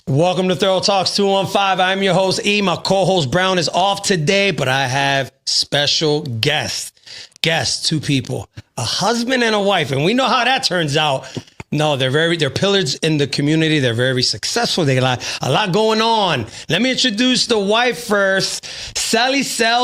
Welcome to Thorough Talks 215. I'm your host, E. My co-host, Brown, is off today, but I have special guests. Two people, a husband and a wife. And we know how that turns out. No, they're pillars in the community. They're very successful. They got a lot going on. Let me introduce the wife first, Celly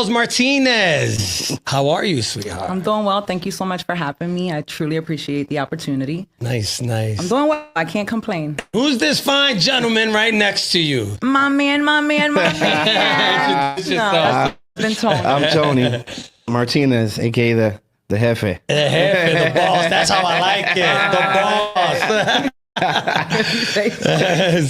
Martinez. How are you, sweetheart? I'm doing well. Thank you so much for having me. I truly appreciate the opportunity. Nice. I'm doing well. I can't complain. Who's this fine gentleman right next to you? My man. Introduce yourself. Been Tony. I'm Tony Martinez, aka the Jefe. The Jefe, the boss. That's how I like it. The boss.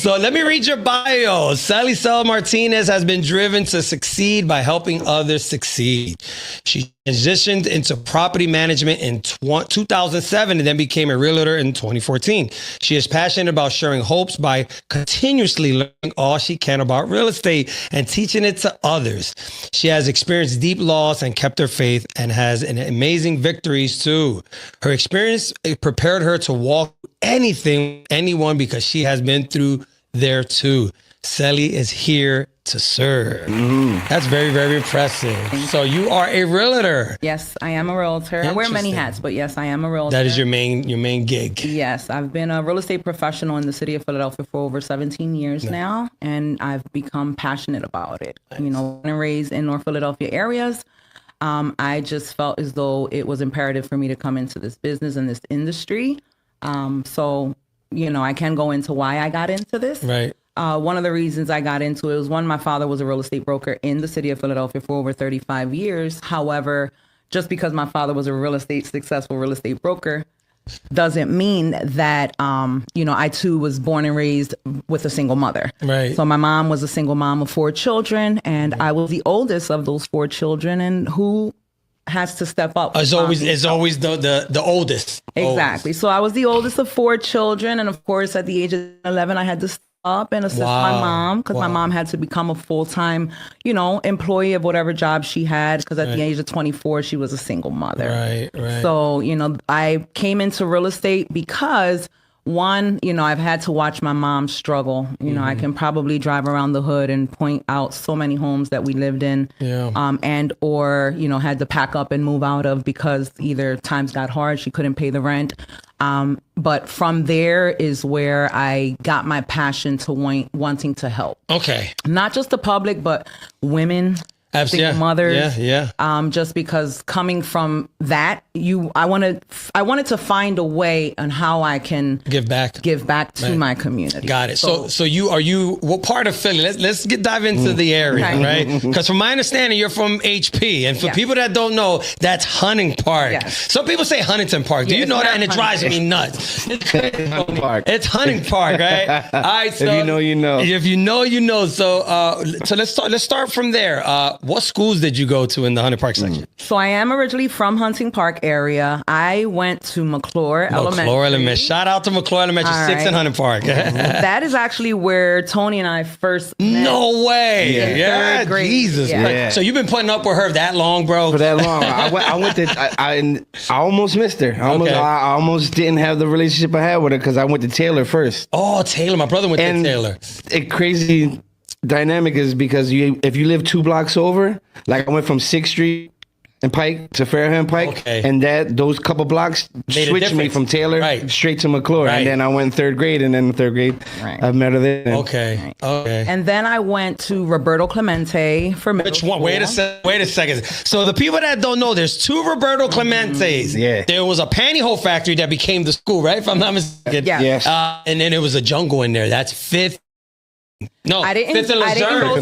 So let me read your bio. Celly Martinez has been driven to succeed by helping others succeed. She transitioned into property management in 2007 and then became a realtor in 2014. She is passionate about sharing hopes by continuously learning all she can about real estate and teaching it to others. She has experienced deep loss and kept her faith and has amazing victories too. Her experience prepared her to walk anyone because she has been through there too. Celly is here to serve. That's very, very impressive. So you are a realtor. Yes, I am a realtor. I wear many hats, but yes, I am a realtor. That is your main gig. Yes, I've been a real estate professional in the city of Philadelphia for over 17 years now, and I've become passionate about it. Nice. You know, born and raised in North Philadelphia areas. I just felt as though it was imperative for me to come into this business and this industry. So, you know, I can go into why I got into this. Right. One of the reasons I got into it was my father was a real estate broker in the city of Philadelphia for over 35 years. However, just because my father was a successful real estate broker doesn't mean that, you know, I too was born and raised with a single mother. Right. So my mom was a single mom of 4 children, and I was the oldest of those 4 children, and who has to step up. It's always the oldest. Exactly. So I was the oldest of 4 children. And of course, at the age of 11, I had to step up and assist my mom because my mom had to become a full-time, you know, employee of whatever job she had. Because at the age of 24, she was a single mother. Right. So, you know, I came into real estate because one, you know, I've had to watch my mom struggle. You know, I can probably drive around the hood and point out so many homes that we lived in, and or, you know, had to pack up and move out of because either times got hard, she couldn't pay the rent. But from there is where I got my passion to wanting to help. Okay. Not just the public, but women. Single mothers. Just because coming from that, I wanted to find a way on how I can give back to my community. Got it. So you what part of Philly? Let's dive into the area, right? Because from my understanding, you're from HP, and for people that don't know, that's Hunting Park. Yes. Some people say Huntington Park. Do you know that? And it drives me nuts. It's Hunting Park, right? All right. So if you know, you know. If you know, you know. So let's start from there. What schools did you go to in the Hunting Park section? So I am originally from Hunting Park area. I went to McClure Elementary. Shout out to McClure Elementary, 6 in Hunting Park. That is actually where Tony and I first met. No way. Yeah. Jesus. Yeah. So you've been putting up with her that long, bro? For that long. I almost missed her. I almost didn't have the relationship I had with her because I went to Taylor first. Oh, Taylor. My brother went to Taylor. Crazy dynamic is because if you live 2 blocks over, like I went from 6th Street and Pike to Fairham Pike, and those couple blocks switched me from Taylor straight to McClure, and then I went 3rd grade, and then in 3rd grade I met her there. Okay. And then I went to Roberto Clemente for middle school. Wait a second. So the people that don't know, there's 2 Roberto Clementes. Yeah. There was a pantyhose factory that became the school, right? If I'm not mistaken. Yeah. Yes. And then there was a jungle in there. That's 5th. No, I didn't go to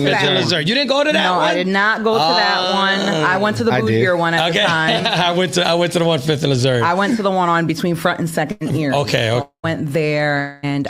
that. You didn't go to that one? No, I did not go to that one. I went to the bougier one at the time. I went to the one 5th and Luzerne. I went to the one on between Front and 2nd Erie. Okay. Went there, and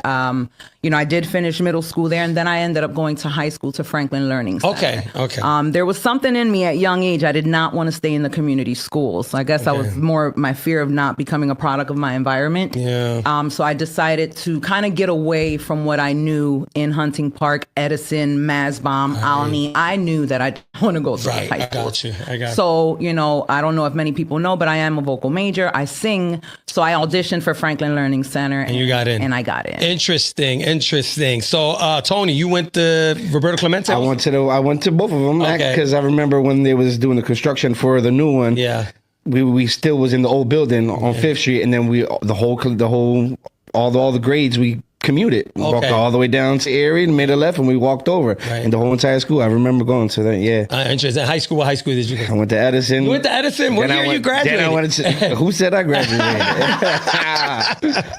you know, I did finish middle school there, and then I ended up going to high school to Franklin Learning Center. Okay. There was something in me at young age. I did not want to stay in the community schools. So I guess I was more my fear of not becoming a product of my environment. Yeah. So I decided to kind of get away from what I knew in Hunting Park, Edison, Masbom, Alny. I knew that I want to go to high school. I got you. So, you know, I don't know if many people know, but I am a vocal major. I sing. So I auditioned for Franklin Learning Center. And you got in. And I got in. Interesting. So, Tony, you went to Roberto Clemente? I went to both of them because I remember when they was doing the construction for the new one. Yeah. We still was in the old building on 5th Street, and then all the grades we commuted. We walked all the way down to Erie and made a left, and we walked over. Right. And the whole entire school, I remember going to that. Yeah. Interesting. High school. What high school did you go to? I went to Edison. You went to Edison? What year you graduated? Then I went to, who said I graduated?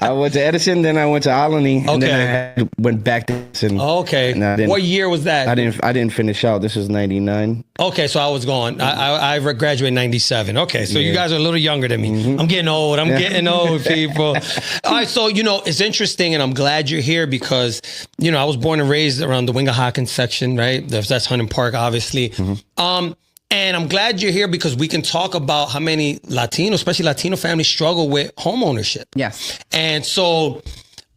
I went to Edison, then I went to Alany, and then I went back to Edison. Okay. What year was that? I didn't finish out. This was 99. Okay, so I was gone. I graduated in 97. Okay, so you guys are a little younger than me. Mm-hmm. I'm getting old. I'm getting old, people. All right, so, you know, it's interesting, and I'm glad you're here because, you know, I was born and raised around the Wingahaken section, right? That's Hunting Park, obviously. Mm-hmm. And I'm glad you're here because we can talk about how many Latinos, especially Latino families, struggle with home ownership. Yes. And so,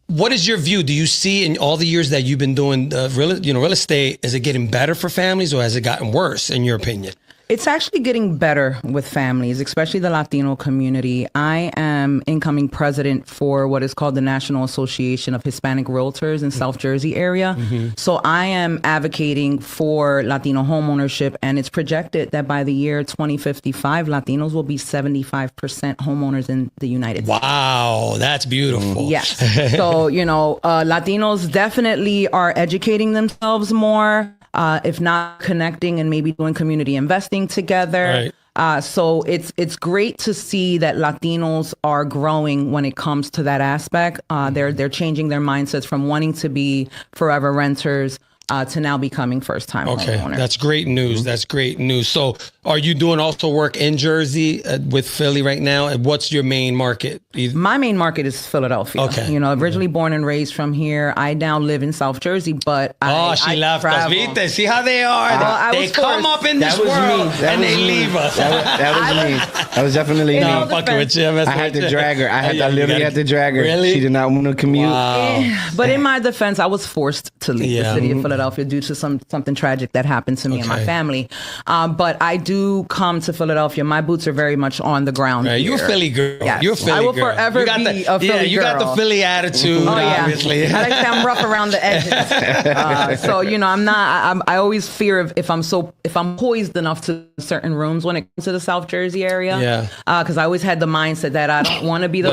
what is your view? Do you see in all the years that you've been doing real estate, is it getting better for families or has it gotten worse, in your opinion? It's actually getting better with families, especially the Latino community. I am incoming president for what is called the National Association of Hispanic Realtors in South Jersey area. Mm-hmm. So I am advocating for Latino homeownership, and it's projected that by the year 2055, Latinos will be 75% homeowners in the United States. Wow, that's beautiful. Yes. So, you know, Latinos definitely are educating themselves more. If not connecting and maybe doing community investing together. Right. So it's great to see that Latinos are growing when it comes to that aspect. They're changing their mindsets from wanting to be forever renters to now becoming first-time homeowners. That's great news. Mm-hmm. That's great news. So are you doing also work in Jersey with Philly right now? And what's your main market? My main market is Philadelphia. Okay. You know, originally born and raised from here. I now live in South Jersey, but she left us. Vite, see how they are? They come up in this world and they leave us. That was me. That was definitely me. I'm fucking with you. I had to drag her. I literally had to drag her. Really? She did not want to commute. Wow. But in my defense, I was forced to leave the city of Philadelphia due to something tragic that happened to me and my family. But I do come to Philadelphia. My boots are very much on the ground. Right. You're a Philly girl. Yes. You're a Philly girl. I will forever be a Philly girl. You got the Philly attitude, obviously. I like to say I'm rough around the edges. So, you know, I always fear if I'm poised enough to certain rooms when it comes to the South Jersey area. Yeah. Because I always had the mindset that I don't want to be the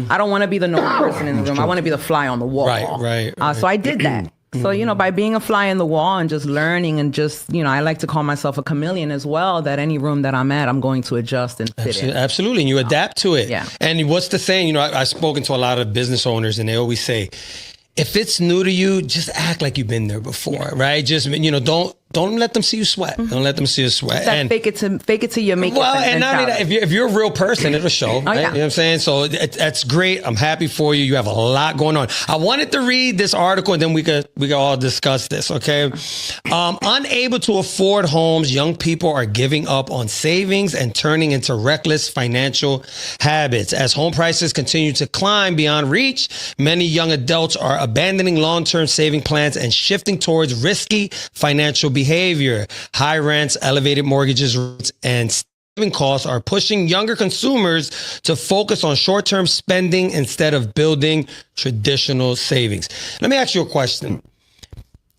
I don't want to be the known person in the room. I want to be the fly on the wall. Right. So I did that. So, you know, by being a fly in the wall and just learning and just, you know, I like to call myself a chameleon as well, that any room that I'm at, I'm going to adjust and fit in. Absolutely. And you adapt to it. Yeah. And what's the saying? You know, I've spoken to a lot of business owners and they always say, if it's new to you, just act like you've been there before, right? Just, you know, don't let them see you sweat. Mm-hmm. Don't let them see you sweat. And fake it till you make it. Well, and not only that, if you're a real person, it'll show. Right? You know what I'm saying? So that's great. I'm happy for you. You have a lot going on. I wanted to read this article and then we could all discuss this. Okay. Unable to afford homes, young people are giving up on savings and turning into reckless financial habits. As home prices continue to climb beyond reach, many young adults are abandoning long-term saving plans and shifting towards risky financial behavior. High rents, elevated mortgages, and saving costs are pushing younger consumers to focus on short-term spending instead of building traditional savings. Let me ask you a question.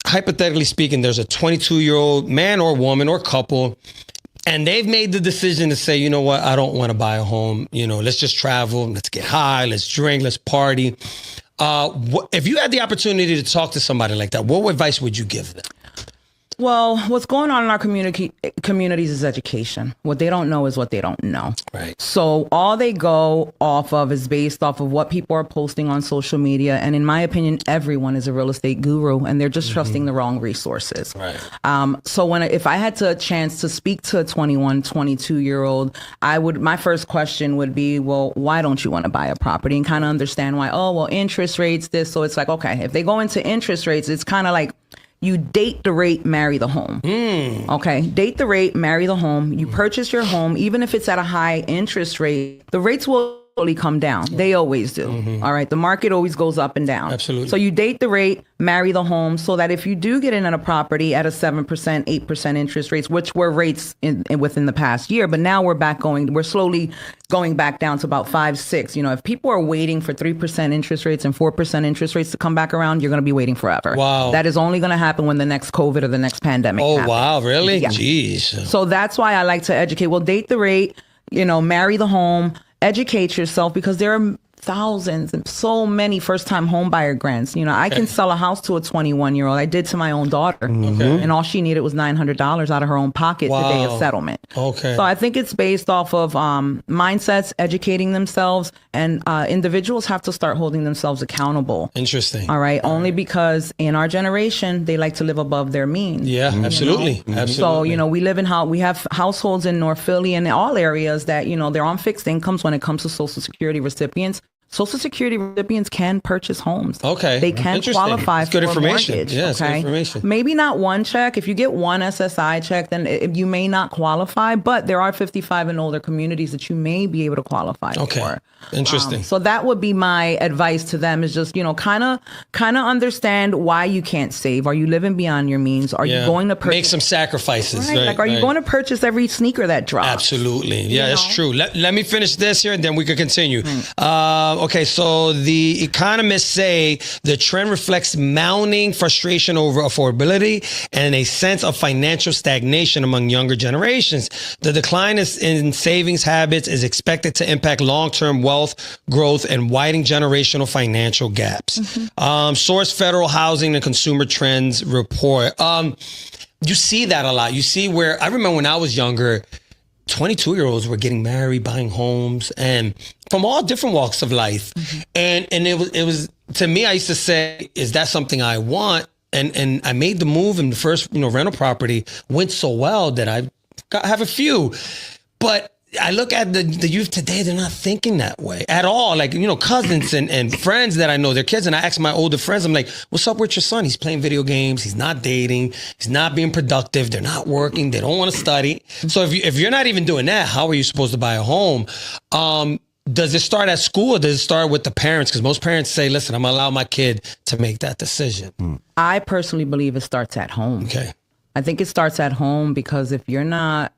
Hypothetically speaking, there's a 22-year-old man or woman or couple, and they've made the decision to say, you know what, I don't want to buy a home. You know, let's just travel, let's get high, let's drink, let's party. If you had the opportunity to talk to somebody like that, what advice would you give them? Well, what's going on in our communities is education. What they don't know is what they don't know. Right. So all they go off of is based off of what people are posting on social media. And in my opinion, everyone is a real estate guru and they're just trusting the wrong resources. Right. So if I had a chance to speak to a 21, 22-year-old, my first question would be, well, why don't you want to buy a property? And kind of understand why, interest rates, this. So it's like, okay, if they go into interest rates, it's kind of like, you date the rate, marry the home. Okay, date the rate, marry the home. You purchase your home, even if it's at a high interest rate, the rates will slowly come down. They always do. All right. The market always goes up and down. Absolutely. So you date the rate, marry the home, so that if you do get in on a property at a 7%, 8% interest rates, which were rates within the past year, but now we're slowly going back down to about 5, 6. If people are waiting for 3% interest rates and 4% interest rates to come back around, you're going to be waiting forever. Wow. That is only going to happen when the next COVID or the next pandemic happens. Wow. Really? Yeah. Jeez. So that's why I like to educate. Well, date the rate, marry the home, educate yourself, because there are thousands and so many first-time home buyer grants. I can sell a house to a 21-year-old. I did to my own daughter, and all she needed was $900 out of her own pocket to pay a settlement. Okay. So I think it's based off of mindsets, educating themselves, and individuals have to start holding themselves accountable. Interesting. All right. Only because in our generation, they like to live above their means. Yeah, absolutely. Absolutely. So, we have households in North Philly and in all areas that, they're on fixed incomes when it comes to Social Security recipients. Social Security recipients can purchase homes. Okay. They can qualify for a mortgage. Yeah, it's good information. Maybe not one check. If you get one SSI check, then you may not qualify, but there are 55 and older communities that you may be able to qualify for. Interesting. So that would be my advice to them, is just, kind of understand why you can't save. Are you living beyond your means? Are you going to purchase? Make some sacrifices. Right? Like, are you going to purchase every sneaker that drops? Absolutely. Yeah, that's true. Let me finish this here and then we could continue. Okay, so the economists say the trend reflects mounting frustration over affordability and a sense of financial stagnation among younger generations. The decline in savings habits is expected to impact long-term wealth growth and widening generational financial gaps. Source Federal Housing and Consumer Trends report. You see that a lot. You see where, I remember when I was younger, 22-year-olds were getting married, buying homes, and from all different walks of life. And it was to me, I used to say, is that something I want? And I made the move, and the first rental property went so well that I have a few. But I look at the youth today, they're not thinking that way at all. Like, cousins and friends that I know, their kids, and I ask my older friends, I'm like, what's up with your son? He's playing video games. He's not dating. He's not being productive. They're not working. They don't want to study. So if you're not even doing that, how are you supposed to buy a home? Does it start at school or does it start with the parents? Because most parents say, listen, I'm going to allow my kid to make that decision. I personally believe it starts at home. Okay. I think it starts at home because if you're not...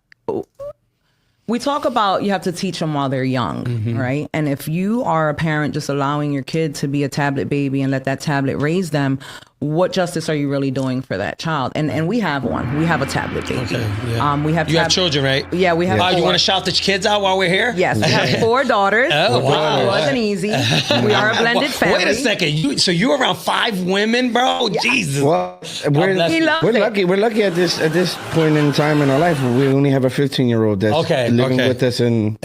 We talk about you have to teach them while they're young, right? And if you are a parent just allowing your kid to be a tablet baby and let that tablet raise them, what justice are you really doing for that child? And we have one. We have a tablet baby. Okay, yeah. We have you have children, right? Yeah, we have. You want to shout the kids out while we're here? Yes, we have 4 daughters. Oh, wow. It wasn't easy. We are a blended family. Wait a second. So you're around 5 women, bro? Yeah. Jesus. Well, we're lucky. We're lucky at this point in time in our life. We only have a 15-year-old that's living with us and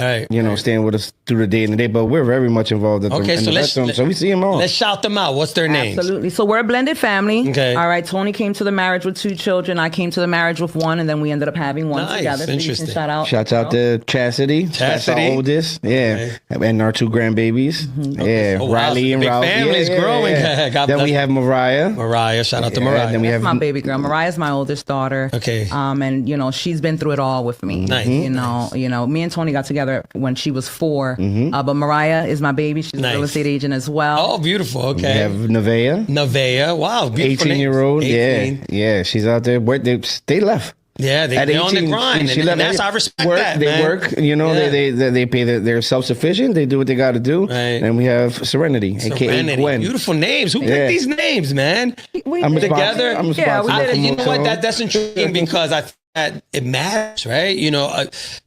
staying with us through the day and the day. But we're very much involved in the bedroom, so we see them all. Let's shout them out. What's their names? Absolutely. So we're a blended family. Okay. All right. Tony came to the marriage with 2 children. I came to the marriage with 1, and then we ended up having 1 together. So Interesting. you can Shouts out to Chastity. That's our oldest. Yeah. Okay. And our 2 grandbabies. Yeah. Oh, wow. Riley and Big Ralph. family's growing. Then we have Mariah. Shout out to Mariah. Then we have my baby girl. Mariah's my oldest daughter. Okay. And she's been through it all with me. Nice. Me and Tony got together when she was 4. But Mariah is my baby. She's a real estate agent as well. Oh, beautiful. Okay. We have Nevaeh. Wow. 18-year-old. Yeah. She's out there. They left. Yeah, they're on the grind, and that's I respect that, They man. work, they pay. They're self-sufficient. They do what they got to do. Right. And we have Serenity, aka Gwen. Beautiful names. Who picked these names, man? I'm together. I'm responsible. You know what? That's intriguing because I think that it matters, right?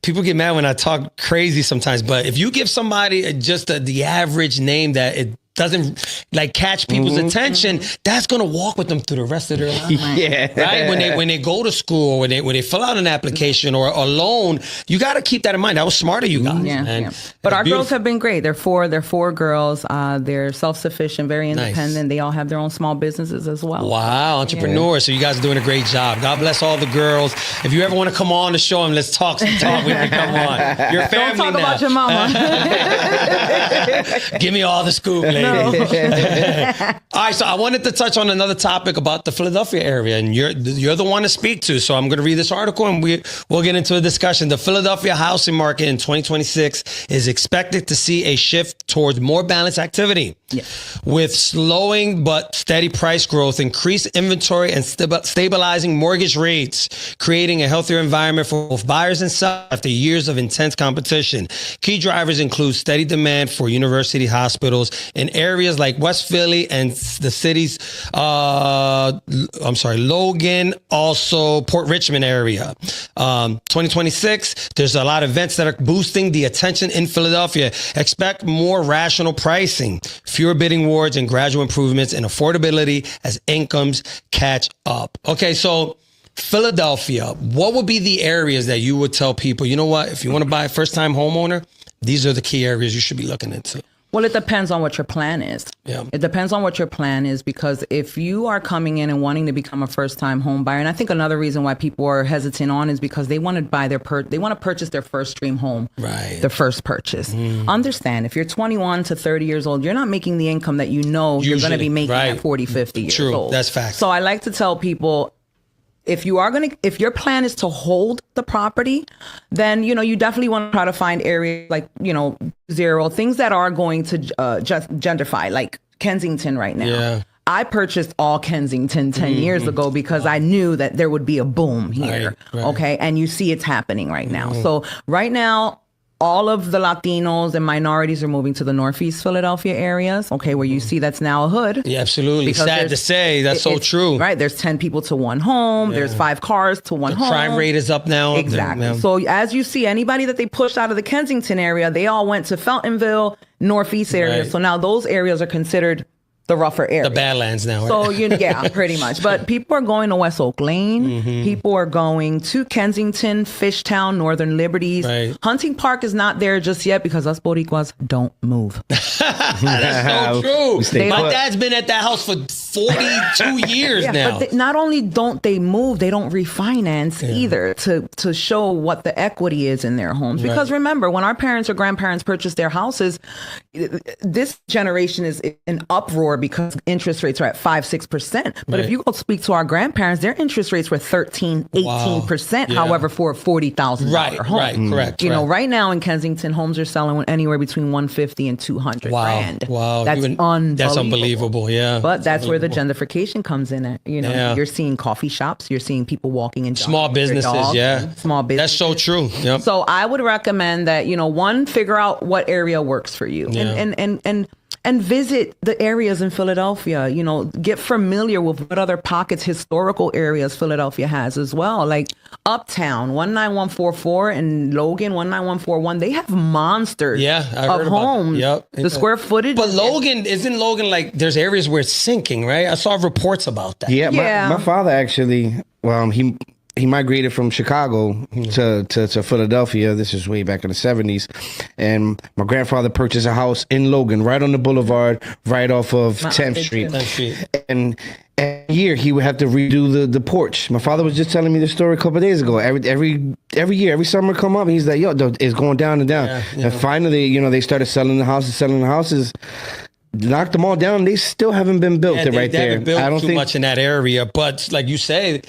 People get mad when I talk crazy sometimes, but if you give somebody just the average name that it doesn't catch people's attention, that's gonna walk with them through the rest of their life. Yeah. Right? When they go to school, when they fill out an application or a loan, you gotta keep that in mind. That was smart of you guys. Yeah. But our girls have been great. They're 4 girls. They're self-sufficient, very independent. Nice. They all have their own small businesses as well. Wow, entrepreneurs. So you guys are doing a great job. God bless all the girls. If you ever want to come on the show and let's talk some talk, we can come on. Your family. Don't talk about your mama. Give me all the scoop, lady. All right, so I wanted to touch on another topic about the Philadelphia area, and you're the one to speak to. So I'm going to read this article, and we'll get into a discussion. The Philadelphia housing market in 2026 is expected to see a shift towards more balanced activity, with slowing but steady price growth, increased inventory, and stabilizing mortgage rates, creating a healthier environment for both buyers and sellers after years of intense competition. Key drivers include steady demand for university hospitals in areas like West Philly and the city's, Logan, also Port Richmond area. 2026, there's a lot of events that are boosting the attention in Philadelphia. Expect more rational pricing, fewer bidding wars, and gradual improvements in affordability as incomes catch up. Okay, so Philadelphia, what would be the areas that you would tell people, you know what, if you want to buy a first-time homeowner, these are the key areas you should be looking into? Well, it depends on what your plan is. Yeah. It depends on what your plan is, because if you are coming in and wanting to become a first-time home buyer, and I think another reason why people are hesitant on is because they want to buy they want to purchase their first dream home, right? The first purchase. Understand, if you're 21 to 30 years old, you're not making the income that you're going to be making at 40, 50 years old. That's fact. So I like to tell people, if your plan is to hold the property, then, you definitely want to try to find areas like, zero, things that are going to just gentrify, like Kensington right now. Yeah. I purchased all Kensington 10 years ago because I knew that there would be a boom here. Right. Okay. And you see it's happening right now. So right now, all of the Latinos and minorities are moving to the Northeast Philadelphia areas, okay, where you see that's now a hood. Yeah, absolutely. Sad to say, that's so true. Right, there's 10 people to one home, there's 5 cars to one home. Crime rate is up now. Exactly. So as you see, anybody that they pushed out of the Kensington area, they all went to Feltonville, Northeast area. Right. So now those areas are considered the rougher area. The Badlands now. Right? So, yeah, pretty much. But people are going to West Oak Lane. People are going to Kensington, Fishtown, Northern Liberties. Right. Hunting Park is not there just yet because us Boricuas don't move. That's so true. My dad's been at that house for 42 years now. But not only don't they move, they don't refinance either to show what the equity is in their homes. Because remember, when our parents or grandparents purchased their houses, this generation is in uproar because interest rates are at 5-6%. But if you go speak to our grandparents, their interest rates were 13-18%. However, for a $40,000 home. Right, correct. Right now in Kensington, homes are selling anywhere between $150,000 and $200,000. Wow, that's unbelievable. That's unbelievable. Yeah, but that's where the gentrification comes in. At you're seeing coffee shops, you're seeing people walking in small businesses. Small businesses. That's so true. Yep. So I would recommend that one, figure out what area works for you, and visit the areas in Philadelphia, get familiar with what other pockets, historical areas Philadelphia has as well. Like Uptown, 19144 and Logan, 19141. They have monsters of homes. The square footage. But isn't Logan like, there's areas where it's sinking, right? I saw reports about that. Yeah. My father actually, he migrated from Chicago to Philadelphia. This is way back in the 70s. And my grandfather purchased a house in Logan, right on the boulevard, right off of 10th Street. And every year he would have to redo the porch. My father was just telling me the story a couple of days ago. Every year, every summer come up, he's like, it's going down and down. And finally, they started selling the houses. Knocked them all down. They still haven't been built there. I don't think too much in that area. But like you say,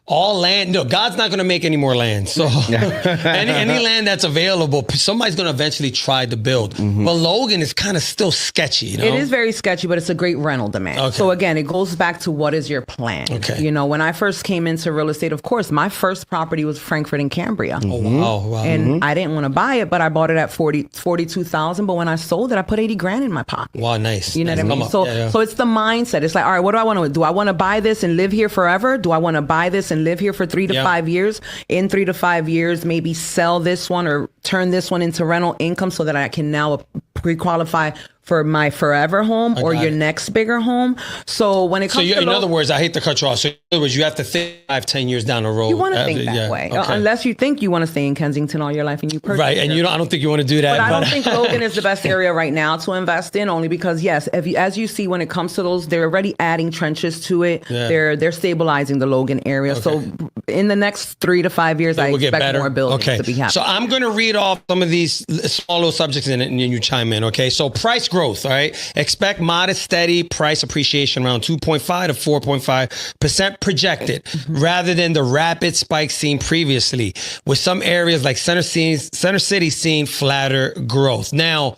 all land, God's not going to make any more land. So any land that's available, somebody's going to eventually try to build. But Logan is kind of still sketchy. It is very sketchy, but it's a great rental demand. Okay. So again, it goes back to what is your plan. Okay. When I first came into real estate, of course, my first property was Frankfurt and Cambria. Oh, wow. And I didn't want to buy it, but I bought it at $42,000. But when I sold it, I put $80,000 in my pocket. Wow, nice. You know what I mean? So it's the mindset. It's like, all right, what do I want to do? Do I want to buy this and live here forever? Do I want to buy this and live here for 3 to 5 years? In 3 to 5 years, maybe sell this one or turn this one into rental income so that I can now pre-qualify for my forever home or your next bigger home. So when it comes in other words, I hate to cut you off. So in other words, you have to think 5-10 years down the road. You want to think that way. Okay. Unless you think you want to stay in Kensington all your life and you purchase. Right. And I don't think you want to do that. But I don't think Logan is the best area right now to invest in, only because as you see, when it comes to those, they're already adding trenches to it. Yeah. They're stabilizing the Logan area. Okay. So in the next 3 to 5 years, I expect more buildings to be happening. So I'm going to read off some of these small little subjects in it and you chime in. Okay. So price growth, all right? Expect modest, steady price appreciation around 2.5 to 4.5% projected, rather than the rapid spike seen previously, with some areas like Center City seeing flatter growth. Now,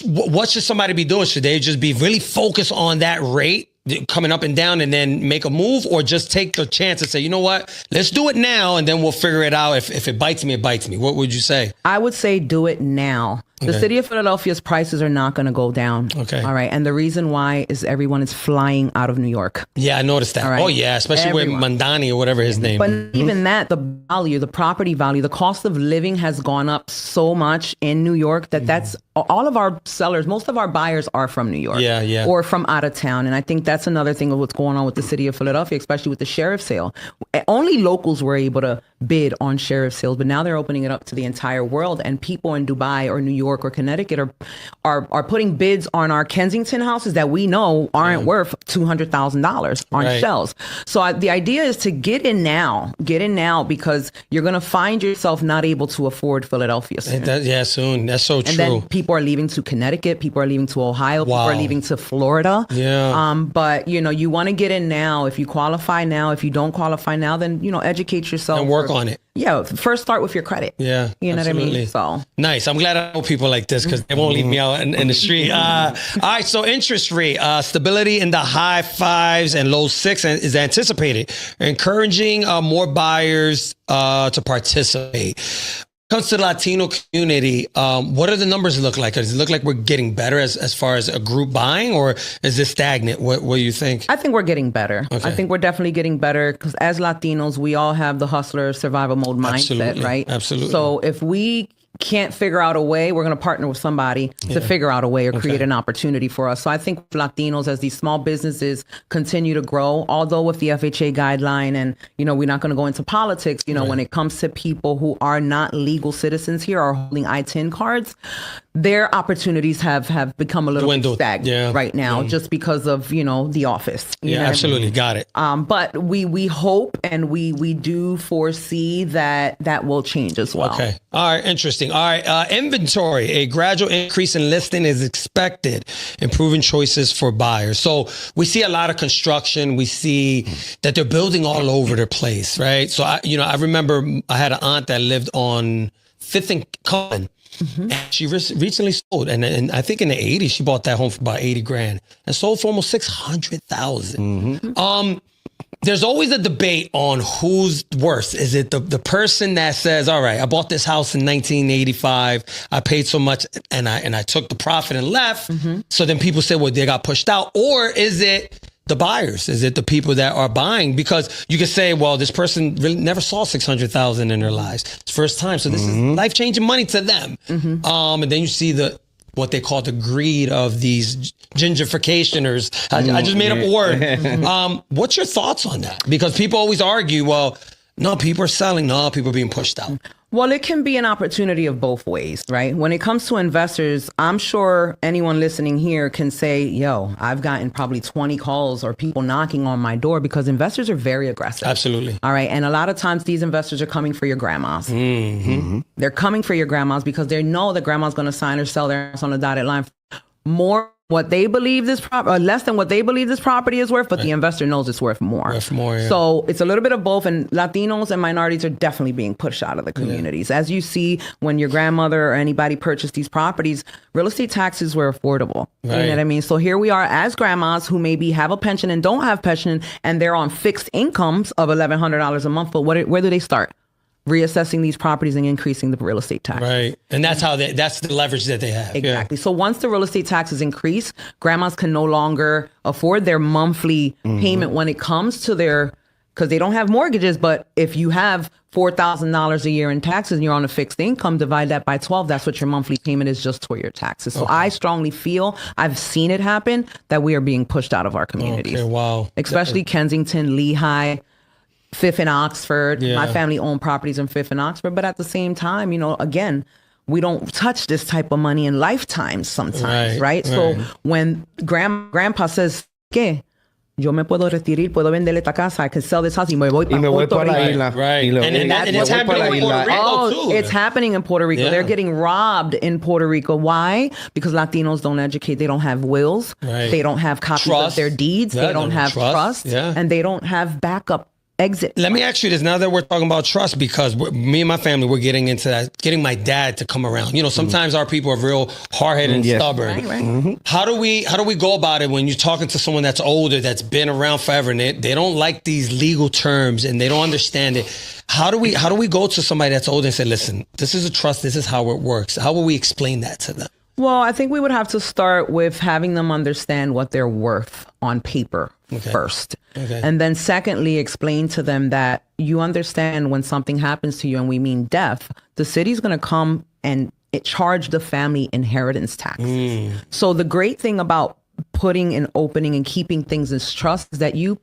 what should somebody be doing? Should they just be really focused on that rate coming up and down and then make a move, or just take the chance and say, you know what, let's do it now and then we'll figure it out. If it bites me, it bites me. What would you say? I would say do it now. The city of Philadelphia's prices are not going to go down. Okay. All right. And the reason why is everyone is flying out of New York. Yeah, I noticed that. Right? Oh, yeah. Especially with Mandani or whatever his name. But even that, the value, the property value, the cost of living has gone up so much in New York that that's all of our sellers, most of our buyers are from New York. Yeah. Or from out of town. And I think that's another thing of what's going on with the city of Philadelphia, especially with the sheriff sale. Only locals were able to bid on sheriff sales, but now they're opening it up to the entire world. And people in Dubai or New York or Connecticut are putting bids on our Kensington houses that we know aren't worth $200,000 on shells. So the idea is to get in now, because you're going to find yourself not able to afford Philadelphia soon. Soon. That's so true. And then people are leaving to Connecticut, people are leaving to Ohio, people are leaving to Florida. But you want to get in now. If you qualify now, if you don't qualify now, then educate yourself and work on it. Yeah, first start with your credit. Yeah, you know absolutely. what I mean. So nice. I'm glad I know people like this because they won't leave me out in the street. All right, so interest rate stability in the high 5s and low 6s is anticipated, encouraging more buyers to participate. When it comes to the Latino community, what do the numbers look like? Does it look like we're getting better as far as a group buying, or is this stagnant? What do you think? I think we're getting better. Okay. I think we're definitely getting better because as Latinos, we all have the hustler survival mode mindset, right? Absolutely. So if we can't figure out a way, we're going to partner with somebody to figure out a way or create an opportunity for us. So I think Latinos, as these small businesses continue to grow, although with the FHA guideline and, we're not going to go into politics, when it comes to people who are not legal citizens here or holding I-10 cards, their opportunities have become a little stagnant right now just because of, the office. You know absolutely. I mean? Got it. But we hope and we do foresee that will change as well. Okay. All right. Interesting. All right. Inventory. A gradual increase in listing is expected, improving choices for buyers. So we see a lot of construction. We see that they're building all over the place, right? So, I remember I had an aunt that lived on 5th and Cullen. And she recently sold, and I think in the 80s, she bought that home for about 80 grand and sold for almost 600,000. There's always a debate on who's worse. Is it the person that says, all right, I bought this house in 1985, I paid so much and I took the profit and left. So then people say, well, they got pushed out. Or is it the buyers? Is it the people that are buying? Because you could say, well, this person really never saw 600,000 in their lives. It's first time. So this is life-changing money to them. And then you see what they call the greed of these gentrificationers. I just made up a word. What's your thoughts on that? Because people always argue, well, no, people are selling. No, people are being pushed out. Well, it can be an opportunity of both ways, right? When it comes to investors, I'm sure anyone listening here can say, yo, I've gotten probably 20 calls or people knocking on my door because investors are very aggressive. Absolutely. All right. And a lot of times these investors are coming for your grandmas. They're coming for your grandmas because they know that grandma's going to sign or sell their house on the dotted line. More what they believe this property, or less than what they believe this property is worth, but the investor knows it's worth more. So it's a little bit of both, and Latinos and minorities are definitely being pushed out of the communities. As you see, when your grandmother or anybody purchased these properties, real estate taxes were affordable. You know what I mean? So here we are as grandmas who maybe have a pension and don't have pension, and they're on fixed incomes of $1,100 a month, but where do they start? Reassessing these properties and increasing the real estate tax. Right. And that's that's the leverage that they have. Exactly. So once the real estate taxes increase, grandmas can no longer afford their monthly payment when it comes to because they don't have mortgages, but if you have $4,000 a year in taxes and you're on a fixed income, divide that by 12, that's what your monthly payment is just for your taxes. So I strongly feel, I've seen it happen, that we are being pushed out of our communities. Okay, wow. Especially Kensington, Lehigh, Fifth and Oxford. My family owned properties in Fifth and Oxford, but at the same time, again, we don't touch this type of money in lifetimes sometimes, right? So when grandpa says, "Okay, yo me puedo retirar, puedo vender esta casa, I can sell this house y me voy para la isla. Right. And it's happening in Puerto Rico too. It's happening in Puerto Rico. They're getting robbed in Puerto Rico. Why? Because Latinos don't educate. They don't have wills. Right. They don't have copies of their deeds. They don't have trust. And they don't have backup exit. Let me ask you this now that we're talking about trust, because me and my family, we're getting into that, getting my dad to come around. You know, sometimes our people are real hard-headed and stubborn. Right. How do we go about it when you're talking to someone that's older, that's been around forever, and they don't like these legal terms and they don't understand it? How do we go to somebody that's older and say, listen, this is a trust, this is how it works? How will we explain that to them? Well, I think we would have to start with having them understand what they're worth on paper first. Okay. And then secondly, explain to them that you understand when something happens to you, and we mean death, the city's going to come and charge the family inheritance tax. So the great thing about putting and opening and keeping things as trust is that you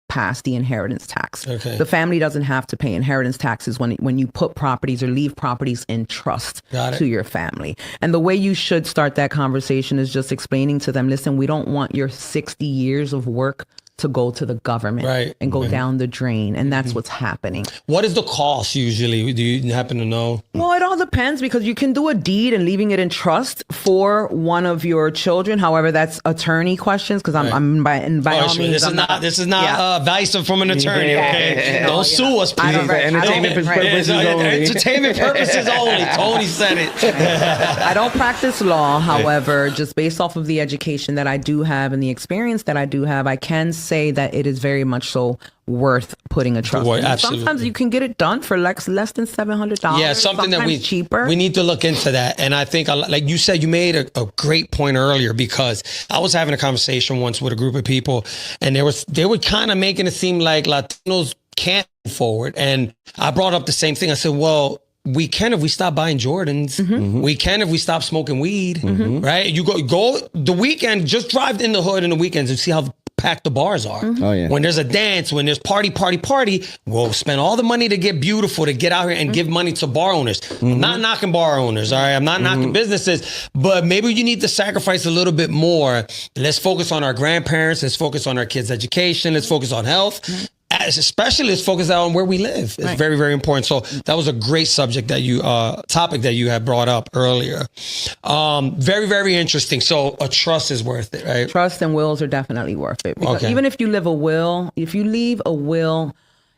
pass the inheritance tax. Okay. The family doesn't have to pay inheritance taxes when you put properties or leave properties in trust to your family. And the way you should start that conversation is just explaining to them, listen, we don't want your 60 years of work to go to the government and go down the drain. And that's what's happening. What is the cost usually? Do you happen to know? Well, it all depends, because you can do a deed and leaving it in trust for one of your children. However, that's attorney questions, because I'm by all means. This is not advice from an attorney. Okay, don't sue us, please. Entertainment purposes only. Entertainment purposes only. Tony said it. I don't practice law. However, just based off of the education that I do have and the experience that I do have, I can say that it is very much so worth putting a trust in. Sometimes you can get it done for less than $700. Yeah, something that cheaper. We need to look into that. And I think, like you said, you made a great point earlier, because I was having a conversation once with a group of people, and they were kind of making it seem like Latinos can't move forward. And I brought up the same thing. I said, well, we can if we stop buying Jordans. We can if we stop smoking weed, right? You go the weekend, just drive in the hood in the weekends and see how packed the bars are. Oh, yeah. When there's a dance, when there's party, we'll spend all the money to get beautiful, to get out here and give money to bar owners. I'm not knocking bar owners, all right? I'm not knocking businesses, but maybe you need to sacrifice a little bit more. Let's focus on our grandparents. Let's focus on our kids' education. Let's focus on health. Especially let's focus out on where we live. It's very, very important. So that was a great subject that topic that you had brought up earlier. Very, very interesting. So a trust is worth it, right? Trust and wills are definitely worth it. Because even if you leave a will,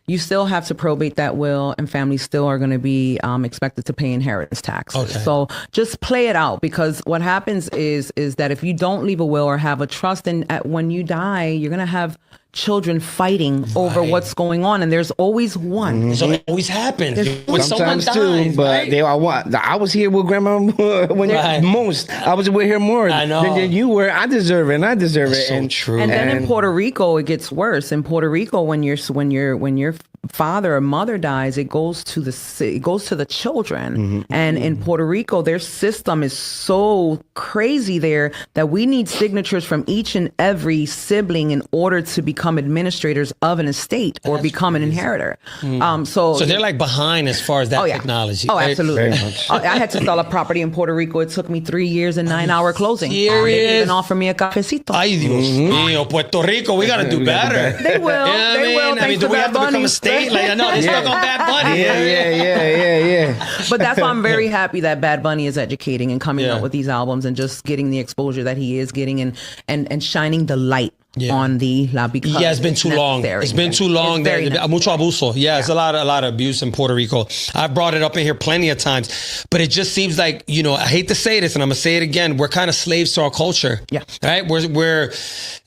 you still have to probate that will, and families still are going to be expected to pay inheritance taxes. Okay. So just play it out, because what happens is that if you don't leave a will or have a trust, and when you die, you're going to have children fighting over what's going on, and there's always one. So it always happens when someone dies, too, but they are what? I was here with grandma when most. I was with her more than you were. I deserve it, and I deserve it. So true. And then in Puerto Rico, it gets worse. In Puerto Rico, when your father or mother dies, it goes to the children. And in Puerto Rico, their system is so crazy there that we need signatures from each and every sibling in order to become administrators of an estate or become an inheritor. So they're like behind as far as that technology. Oh, right? Absolutely. I had to sell a property in Puerto Rico. It took me 3 years and 9-hour closing. They didn't even offer me a cafecito. Ay, Dios mío, Puerto Rico, we got to do better. They will. They will. I mean, do we have to become a state? Like, no, they stuck on Bad Bunny. Yeah. But that's why I'm very happy that Bad Bunny is educating and coming out with these albums and just getting the exposure that he is getting and shining the light on because it's been too long. It's been too long. Mucho abuso. It's a lot of abuse in Puerto Rico. I've brought it up in here plenty of times, but it just seems like, I hate to say this, and I'm gonna say it again, we're kind of slaves to our culture. Right? We're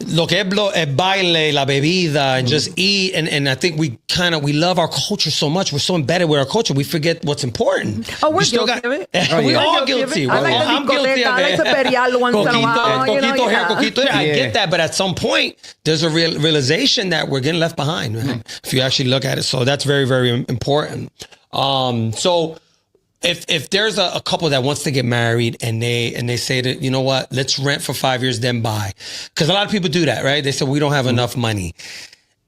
lo que es baile, la bebida, and just eat, and I think we love our culture so much. We're so embedded with our culture, we forget what's important. Oh, we're guilty of it. We're all guilty. I'm guilty of it. I get that, but at some point, there's a realization that we're getting left behind, man, if you actually look at it. So that's very, very important. So if there's a couple that wants to get married and they say that, you know what, let's rent for 5 years, then buy. Because a lot of people do that, right? They say, we don't have enough money.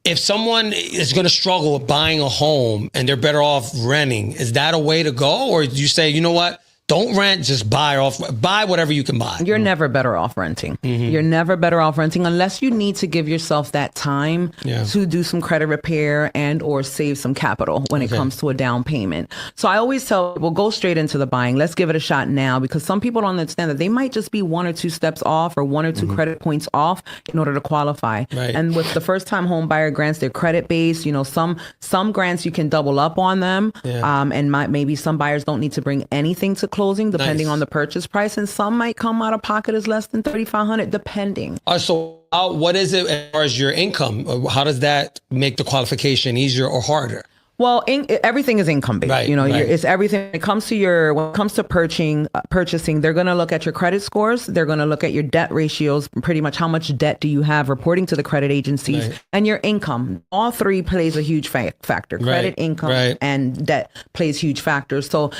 If someone is going to struggle with buying a home and they're better off renting, is that a way to go? Or do you say, you know what, Don't rent, just buy whatever you can buy. You're never better off renting. You're never better off renting unless you need to give yourself that time to do some credit repair and or save some capital when it comes to a down payment. So I always tell people, go straight into the buying. Let's give it a shot now, because some people don't understand that they might just be 1 or 2 steps off or 1 or 2 credit points off in order to qualify. Right. And with the first time home buyer grants, they're credit based. You know, some grants you can double up on them. And maybe some buyers don't need to bring anything to closing, depending on the purchase price, and some might come out of pocket as less than $3,500, depending. So what is it as far as your income? How does that make the qualification easier or harder? Well, everything is income based. Right, you know, right. It's everything. When it comes to purchasing, they're going to look at your credit scores. They're going to look at your debt ratios. Pretty much, how much debt do you have reporting to the credit agencies, and your income. All 3 plays a huge factor. Credit, income, and debt plays huge factors. So,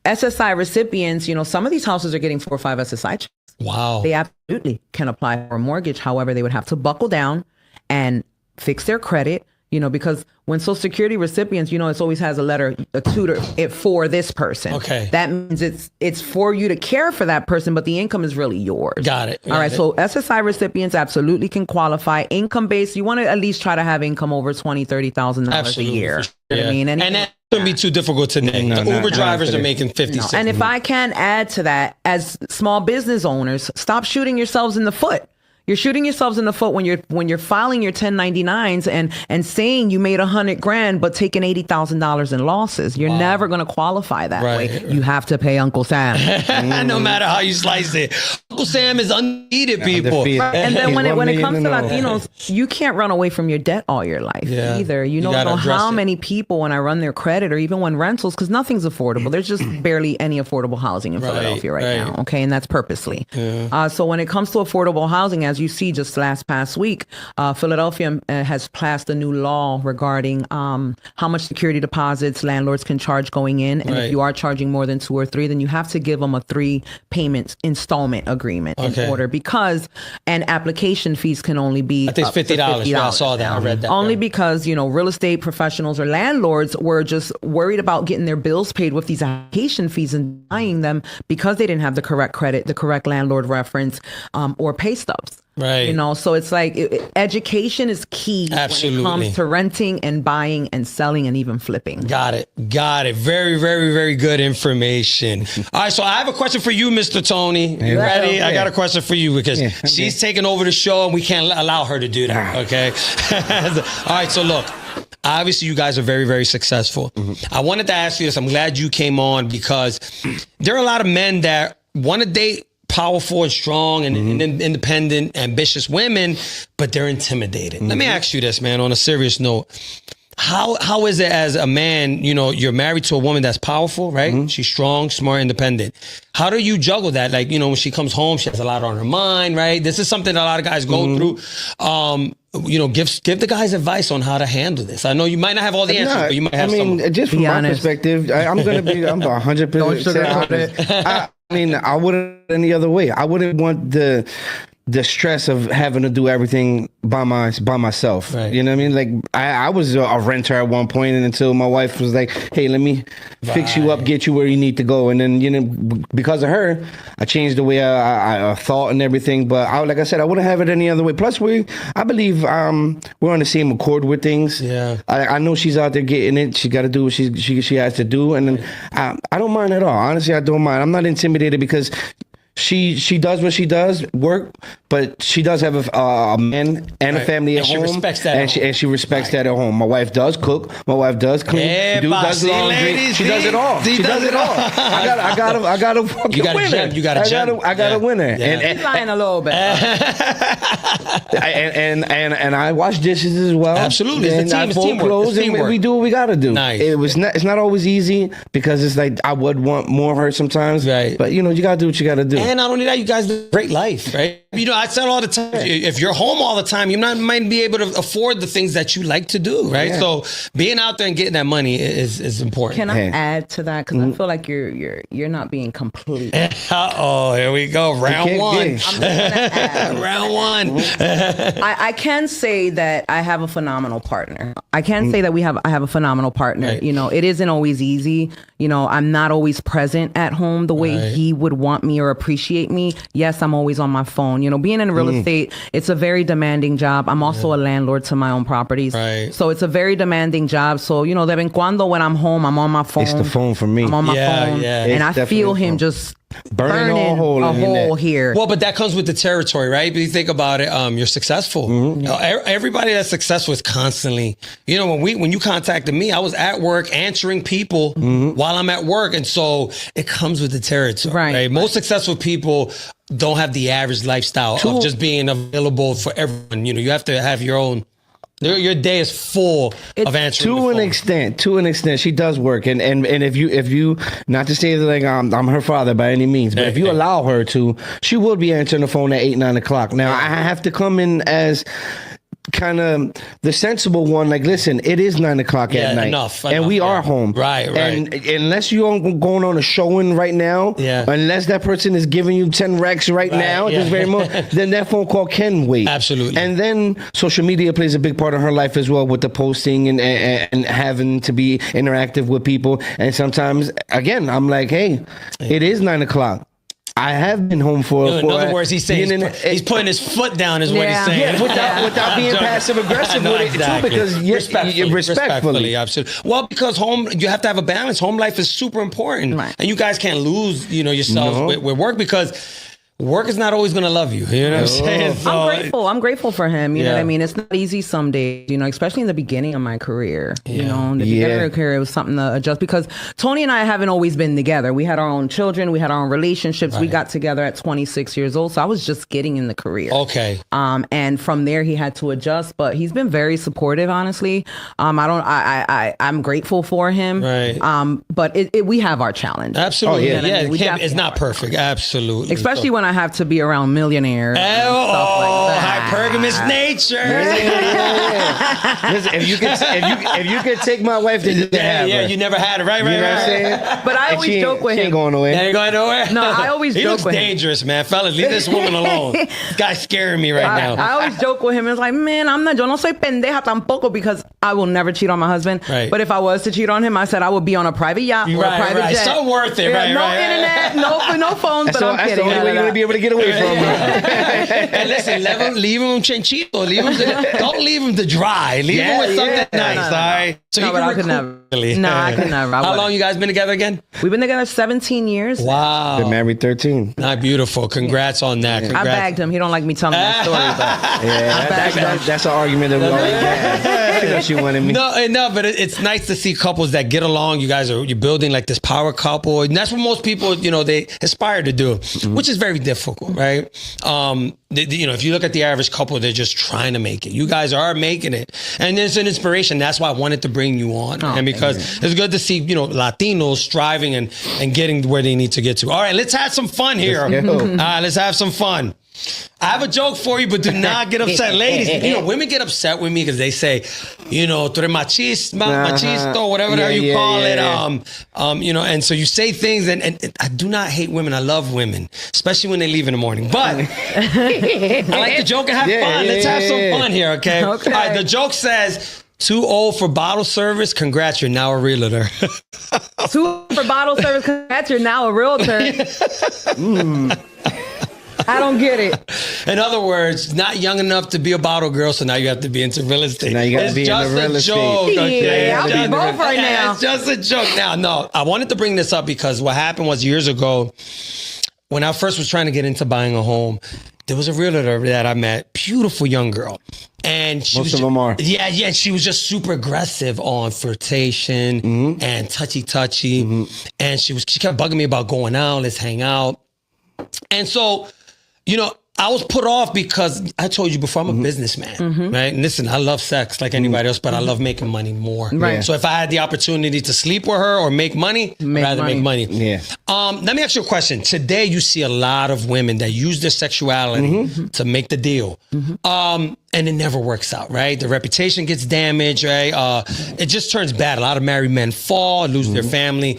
SSI recipients, you know, some of these houses are getting 4 or 5 SSI checks. Wow. They absolutely can apply for a mortgage. However, they would have to buckle down and fix their credit. You know, because when Social Security recipients, you know, it always has a tutor it for this person. Okay. That means it's for you to care for that person, but the income is really yours. Got it. All right. So SSI recipients absolutely can qualify. Income based, you want to at least try to have income over $20,000, $30,000 a year. Sure. You know what I mean? And that shouldn't be too difficult to name. The Uber drivers are making 50 cents. And if I can add to that, as small business owners, stop shooting yourselves in the foot. You're shooting yourselves in the foot when you're filing your 1099s and saying you made $100,000 but taking $80,000 in losses. You're never going to qualify that way. You have to pay Uncle Sam. No matter how you slice it, Uncle Sam is undefeated, people. And then when it comes to Latinos, you can't run away from your debt all your life either. You don't know how many people, when I run their credit or even when rentals, because nothing's affordable. There's just barely any affordable housing in Philadelphia right now. Okay, and that's purposely. So when it comes to affordable housing, as you see, just past week, Philadelphia has passed a new law regarding how much security deposits landlords can charge going in. And if you are charging more than 2 or 3, then you have to give them a 3-payment installment agreement in order, because application fees can only be I think it's $50. Yeah, I saw that. I read that. Only because, you know, real estate professionals or landlords were just worried about getting their bills paid with these application fees and denying them because they didn't have the correct credit, the correct landlord reference, or pay stubs. Right. You know, so it's like education is key when it comes to renting and buying and selling and even flipping. Got it. Very, very, very good information. All right. So I have a question for you, Mr. Tony. You ready? I got a question for you because she's taking over the show and we can't allow her to do that. Okay. All right. So look, obviously you guys are very, very successful. I wanted to ask you this. I'm glad you came on because there are a lot of men that want to date powerful and strong and independent, ambitious women, but they're intimidated. Let me ask you this, man, on a serious note. How is it as a man, you know, you're married to a woman that's powerful, right? She's strong, smart, independent. How do you juggle that? Like, you know, when she comes home, she has a lot on her mind, right? This is something that a lot of guys go through. You know, give the guys advice on how to handle this. I know you might not have all the answers, but you might have some. Just from my perspective, I'm 100%. I mean, I wouldn't any other way. I wouldn't want the stress of having to do everything by myself. Right. You know what I mean? Like I was a renter at one point, and until my wife was like, "Hey, let me fix you up, get you where you need to go." And then, you know, because of her, I changed the way I thought and everything. But like I said, I wouldn't have it any other way. Plus, I believe we're on the same accord with things. Yeah. I know she's out there getting it. She got to do what she has to do, and then I don't mind at all. Honestly, I don't mind. I'm not intimidated because she does what she does, work, but she does have a man and a family at home. Respects that and she respects that at home. My wife does cook. My wife does clean. Does laundry. She does it all. She does it all. I got a fucking winner. You got a gem. I got a winner. Yeah. And lying a little bit. and I wash dishes as well. Absolutely. And I fold clothes, and we do what we got to do. Nice. It's not always easy because it's like I would want more of her sometimes. Right. But you know, you got to do what you got to do. And not only that, you guys live a great life, right? You know, I tell all the time, if you're home all the time, you might be able to afford the things that you like to do, right? Yeah. So being out there and getting that money is important. Can I add to that? Because I feel like you're not being complete. Uh-oh, here we go. Round one. I'm just gonna add. Round one. I can say that I have a phenomenal partner. I can say that I have a phenomenal partner. Right. You know, it isn't always easy. You know, I'm not always present at home the way he would want me or appreciate me. Yes, I'm always on my phone. You know, being in real estate, it's a very demanding job. I'm also a landlord to my own properties. Right. So it's a very demanding job. So, you know, de vez en cuando when I'm home, I'm on my phone. It's the phone for me. I'm on my phone. Yeah. And I feel him just burning a hole here. Well, but that comes with the territory, right? But you think about it, you're successful. Everybody that's successful is constantly, you know, when you contacted me, I was at work answering people while I'm at work. And so it comes with the territory, right? Most successful people don't have the average lifestyle of just being available for everyone. You know, you have to have your own. Your day is full of answering to an extent. She does work, and if you not to say that like I'm her father by any means, but if you allow her to, she will be answering the phone at 8, 9 o'clock. Now I have to come in as kind of the sensible one, like, listen, it is 9 o'clock at night, and we are home, right? And unless you're going on a showing right now, unless that person is giving you 10 racks right now, this very moment, then that phone call can wait. Absolutely. And then social media plays a big part of her life as well, with the posting and having to be interactive with people. And sometimes, again, I'm like, hey, it is 9 o'clock. I have been home for. In other words, he's saying he's putting his foot down, is what he's saying. Without being passive aggressive with it too, because respectfully, absolutely. Well, because home, you have to have a balance. Home life is super important, and you guys can't lose, you know, yourselves with work, because work is not always going to love you. You know what I'm saying? So, I'm grateful for him. You know what I mean? It's not easy some days, you know, especially in the beginning of my career. You know, in the beginning of my career, it was something to adjust, because Tony and I haven't always been together. We had our own children. We had our own relationships. We got together at 26 years old. So I was just getting in the career. Okay. And from there, he had to adjust, but he's been very supportive, honestly. I'm grateful for him. Right. But we have our challenge. Absolutely. It's not perfect. Absolutely. Especially when I have to be around millionaires. Stuff like that. Hypergamous nature. Listen, if you could take my wife, then you can have her. You never had it, right? You know what I'm saying? But I always joke with him. She ain't going nowhere. Ain't going nowhere. No, I always joke with him. He looks dangerous, man. Fellas, leave this woman alone. This guy's scaring me right now. I always joke with him. It's like, man, yo no soy pendeja tampoco, because I will never cheat on my husband. Right. But if I was to cheat on him, I said I would be on a private yacht or a private jet. So worth it, No internet, no phones, but I'm kidding. That's the only way you're going to be able to get away from her. And listen, leave him chanchito. Don't leave him to dry. Leave him with something nice, all right? So no, but I could never. No, I could never. How long you guys been together again? We've been together 17 years. Wow. Been married 13. Not beautiful. Congrats on that. Congrats. I bagged him. He don't like me telling that story. But that's an argument that we always had. She wanted me. No, but it's nice to see couples that get along. You're building like this power couple, and that's what most people, you know, they aspire to do, which is very difficult, right? You know, if you look at the average couple, they're just trying to make it. You guys are making it, and it's an inspiration. That's why I wanted to bring you on, and because it's good to see, you know, Latinos striving and getting where they need to get to. All right, let's have some fun here. Let's have some fun. I have a joke for you, but do not get upset. Ladies, you know, women get upset with me because they say, you know, tú eres machisto, whatever you call it. You know, and so you say things, and I do not hate women. I love women, especially when they leave in the morning. But I like to joke and have fun. Let's have some fun here, okay? All right, the joke says, too old for bottle service? Congrats, you're now a realtor. Too old for bottle service? Congrats, you're now a realtor. I don't get it. In other words, not young enough to be a bottle girl, so now you have to be into real estate. Now you got to be into real estate. Okay? I'll be both right now. It's just a joke. Now, no, I wanted to bring this up because what happened was years ago, when I first was trying to get into buying a home, there was a realtor that I met, beautiful young girl. And most of them are. Yeah. She was just super aggressive on flirtation and touchy. And she kept bugging me about going out, let's hang out. And so, you know, I was put off because I told you before, I'm a businessman, right? And listen, I love sex like anybody else, but I love making money more. Right. So if I had the opportunity to sleep with her or make money, I'd rather make money. Yeah. Let me ask you a question. Today, you see a lot of women that use their sexuality to make the deal. And it never works out, right? The reputation gets damaged, right? It just turns bad. A lot of married men fall, lose their family.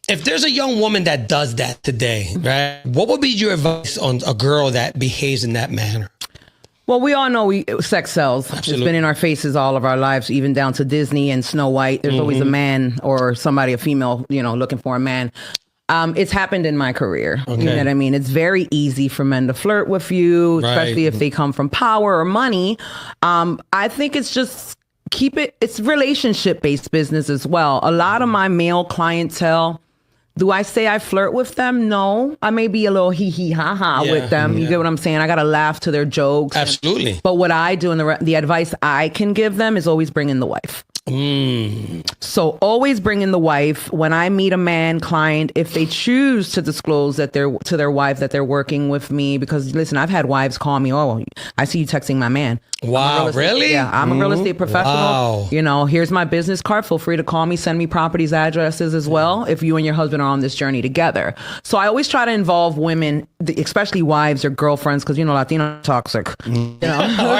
If there's a young woman that does that today, right? What would be your advice on a girl that behaves in that manner? Well, we all know sex sells. Absolutely. It's been in our faces all of our lives, even down to Disney and Snow White. There's always a man or somebody, a female, looking for a man. It's happened in my career. Okay. You know what I mean? It's very easy for men to flirt with you, especially if they come from power or money. I think it's just it's relationship-based business as well. A lot of my male clientele, do I say I flirt with them? No. I may be a little hee ha ha with them. You get what I'm saying? I got to laugh to their jokes. Absolutely. But what I do and the advice I can give them is always bring in the wife. So always bring in the wife. When I meet a man client, if they choose to disclose that to their wife that they're working with me, because listen, I've had wives call me, oh, I see you texting my man. Wow, really? Yeah, I'm a real estate professional. Wow. Here's my business card. Feel free to call me, send me properties, addresses as well, if you and your husband are on this journey together. So I always try to involve women, especially wives or girlfriends, because Latinos are toxic. Are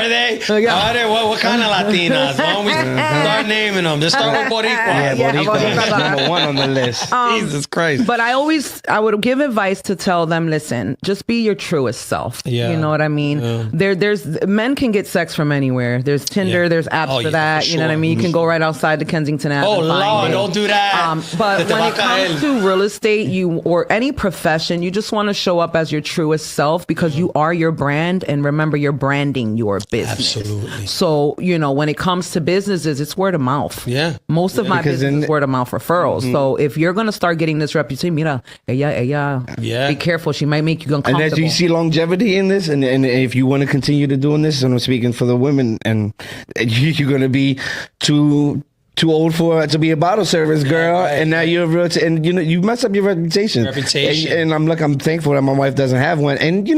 they? Are they? What kind of Latinas? Why don't we start naming them? Just start with Boricua. Yeah, Boricua. Number one on the list. Jesus Christ. But I would give advice to tell them, listen, just be your truest self. Yeah. You know what I mean? Yeah. There's men can get sex from anywhere. There's Tinder, there's apps for that. For sure. You know what I mean? You can go right outside the Kensington Ave. Oh, Lord, don't do that. But when it comes to real estate, or any profession, you just want to show up as your truest self, because you are your brand, and remember, you're branding your business. Absolutely. So, when it comes to businesses, it's word of mouth. Yeah. Most of my business is word of mouth referrals. So if you're going to start getting this reputation, mira, ella, be careful. She might make you uncomfortable. And as you see longevity in this, and if you want to continue to doing this, and I'm speaking for the women, and you're going to be too old to be a bottle service girl, and now you're real, and you mess up your reputation. And I'm thankful that my wife doesn't have one, and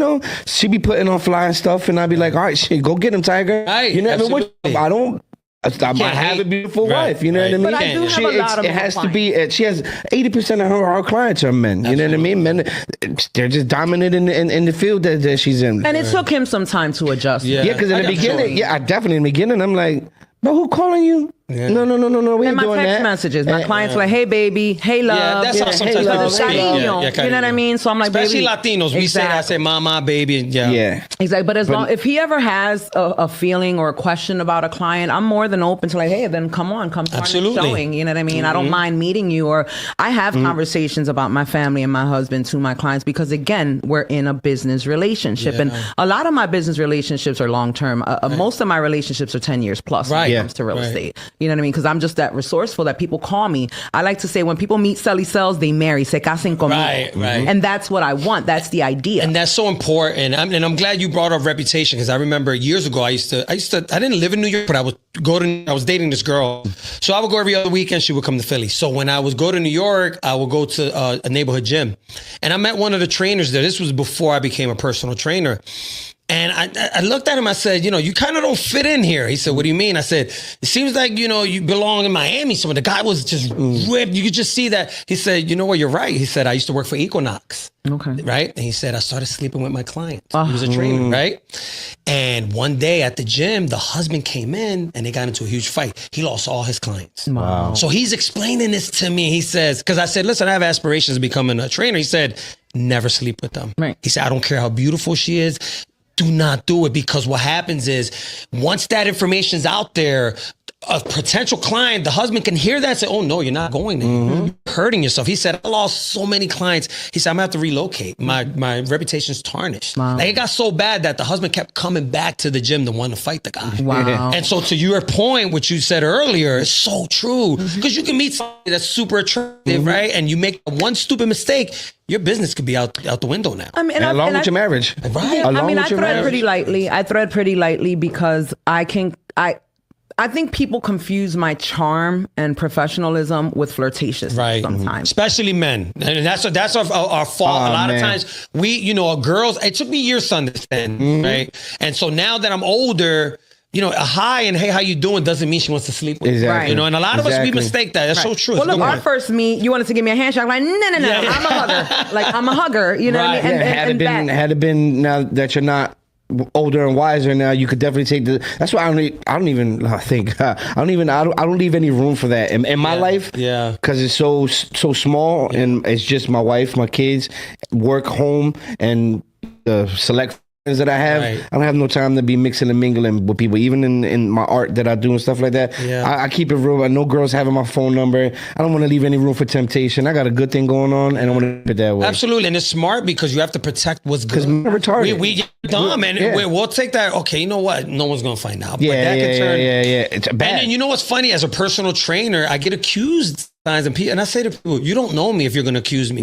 she be putting on fly and stuff, and I'd be like, all right, shit, go get him, Tiger. Right, I don't. I might have a beautiful wife, you know what I mean? But I do have a lot of it has to be. She has 80% of her clients are men. You know what I mean? Men, they're just dominant in the field that she's in. And it took him some time to adjust. Yeah, because in the beginning, I definitely in the beginning, I'm like, but who calling you? Yeah. No. We ain't doing that. And my text messages, my clients like, hey, baby, hey, love. Yeah, that's how sometimes people speak. You know what I mean? So I'm like, especially baby. Latinos, we say, I say, mama, baby. Yeah. Exactly. But if he ever has a feeling or a question about a client, I'm more than open to like, hey, then come start showing. You know what I mean? I don't mind meeting you. Or I have conversations about my family and my husband to my clients, because again, we're in a business relationship. And a lot of my business relationships are long-term. Most of my relationships are 10 years plus when it comes to real estate. You know what I mean? Because I'm just that resourceful that people call me. I like to say, when people meet Celly Sells, they marry, se casen conmigo. Right. And that's what I want. That's the idea. And that's so important. And I'm glad you brought up reputation, because I remember years ago, I didn't live in New York, but I was dating this girl. So I would go every other weekend. She would come to Philly. So when I would go to New York, I would go to a neighborhood gym. And I met one of the trainers there. This was before I became a personal trainer. And I looked at him, I said, you kind of don't fit in here. He said, what do you mean? I said, it seems like, you belong in Miami. So the guy was just ripped. You could just see that. He said, you're right. He said, I used to work for Equinox. Okay. Right? And he said, I started sleeping with my clients. He was a trainer, right? And one day at the gym, the husband came in and they got into a huge fight. He lost all his clients. Wow. So he's explaining this to me. He says, because I said, listen, I have aspirations of becoming a trainer. He said, never sleep with them. Right. He said, I don't care how beautiful she is. Do not do it, because what happens is, once that information's out there, a potential client, the husband can hear that and say, oh no, you're not going there. You're hurting yourself. He said, I lost so many clients. He said, I'm gonna have to relocate. My reputation's tarnished. Wow. Like, it got so bad that the husband kept coming back to the gym to want to fight the guy. Wow. And so to your point, what you said earlier is so true. Because you can meet somebody that's super attractive, right? And you make one stupid mistake, your business could be out the window now. I mean, along with your marriage. Right. I thread pretty lightly. I thread pretty lightly because I think people confuse my charm and professionalism with flirtatious sometimes. Especially men. And that's our fault. A lot of times girls, it took me years to understand, right? And so now that I'm older, a hi and hey, how you doing doesn't mean she wants to sleep with you. Right. And a lot of us, we mistake that. That's so true. Well, look, our first meet, you wanted to give me a handshake. I'm like, no, I'm a hugger. Like, I'm a hugger. You know what I mean? Had it been now that you're not older and wiser now, you could definitely take that's why I don't leave any room for that in my life, because it's so small, and it's just my wife, my kids, work, home, and the select that I have. I don't have no time to be mixing and mingling with people, even in my art that I do and stuff like that. I keep it real. I know girls having my phone number. I don't want to leave any room for temptation. I got a good thing going on, and I want to keep it that way. Absolutely, and it's smart because you have to protect what's good. Because we're retarded. We get dumb, and we'll take that. Okay, you know what? No one's gonna find out. But that can turn. It's bad. And then you know what's funny? As a personal trainer, I get accused. And I say to people, you don't know me if you're going to accuse me.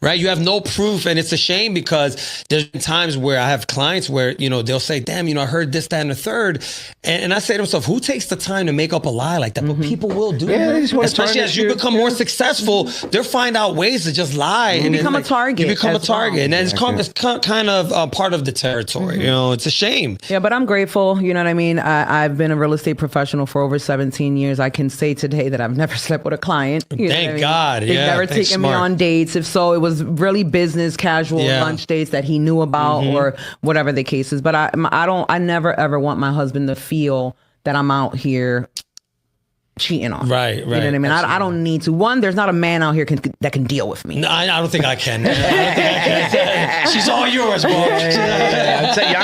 Right? You have no proof. And it's a shame because there's been times where I have clients where, they'll say, damn, I heard this, that, and the third. And I say to myself, who takes the time to make up a lie like that? But people will do it. Especially as you become more successful, they'll find out ways to just lie. You become a target. You become a target. And it's kind of part of the territory. It's a shame. Yeah, but I'm grateful. You know what I mean? I've been a real estate professional for over 17 years. I can say today that I've never slept with a client. Thank God. They've never taken me on dates. If so, it was really business, casual lunch dates that he knew about or whatever the case is. But I never ever want my husband to feel that I'm out here cheating on. Right. You know what I mean? I don't need to. One, there's not a man out here that can deal with me. No, I don't think I can. She's all yours, bro. Y'all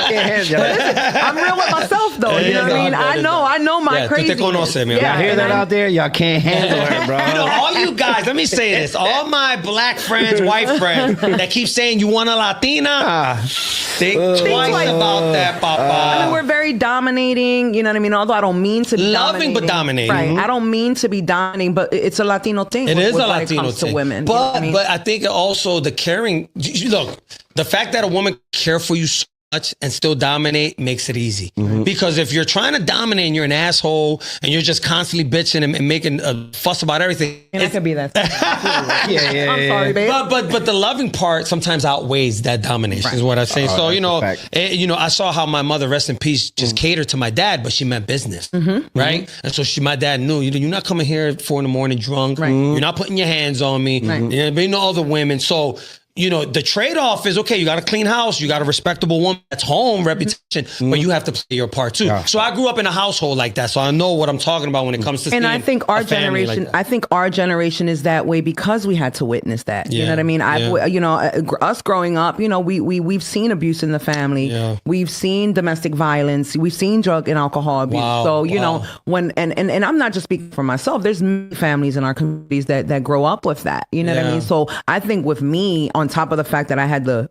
can't handle it. I'm real with myself, though. You know what I mean? I know my crazy. Y'all hear that out there? Y'all can't handle her, bro. All you guys, let me say this. All my black friends, white friends that keep saying you want a Latina, think twice about that, Papa. I mean, we're very dominating, you know what I mean? Although I don't mean to be loving, but dominating. Right. I don't mean to be dominating, but it's a Latino thing. It is a Latino thing. To women. But I think also the caring, look, the fact that a woman care for you so much and still dominate makes it easy. Because if you're trying to dominate and you're an asshole and you're just constantly bitching and making a fuss about everything. And I could be that. I'm sorry, babe. But the loving part sometimes outweighs that domination is what I say. So, I saw how my mother, rest in peace, just catered to my dad, but she meant business. Right? And so my dad knew, you're not coming here at 4 a.m. drunk. Right. You're not putting your hands on me. Right. There no other women. So, the trade-off is, okay, you got a clean house, you got a respectable woman that's home, reputation, but you have to play your part too. So I grew up in a household like that, so I know what I'm talking about when it comes to. And I think our generation is that way because we had to witness that. You know what I mean? Us growing up, we've seen abuse in the family, we've seen domestic violence, we've seen drug and alcohol abuse. When and I'm not just speaking for myself. There's many families in our communities that grow up with that. You know what I mean? So I think with me, on top of the fact that I had to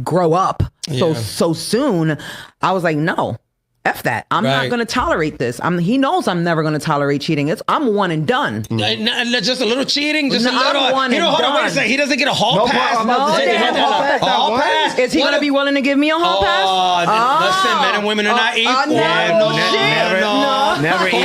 grow up so soon, I was like, no, F that. I'm not going to tolerate this. He knows I'm never going to tolerate cheating. I'm one and done. Just a little cheating? Just a little? Hold on, wait a second. He doesn't get a hall pass? Hall pass? Is he going to be willing to give me a hall pass? Listen, men and women are not equal. Never equal.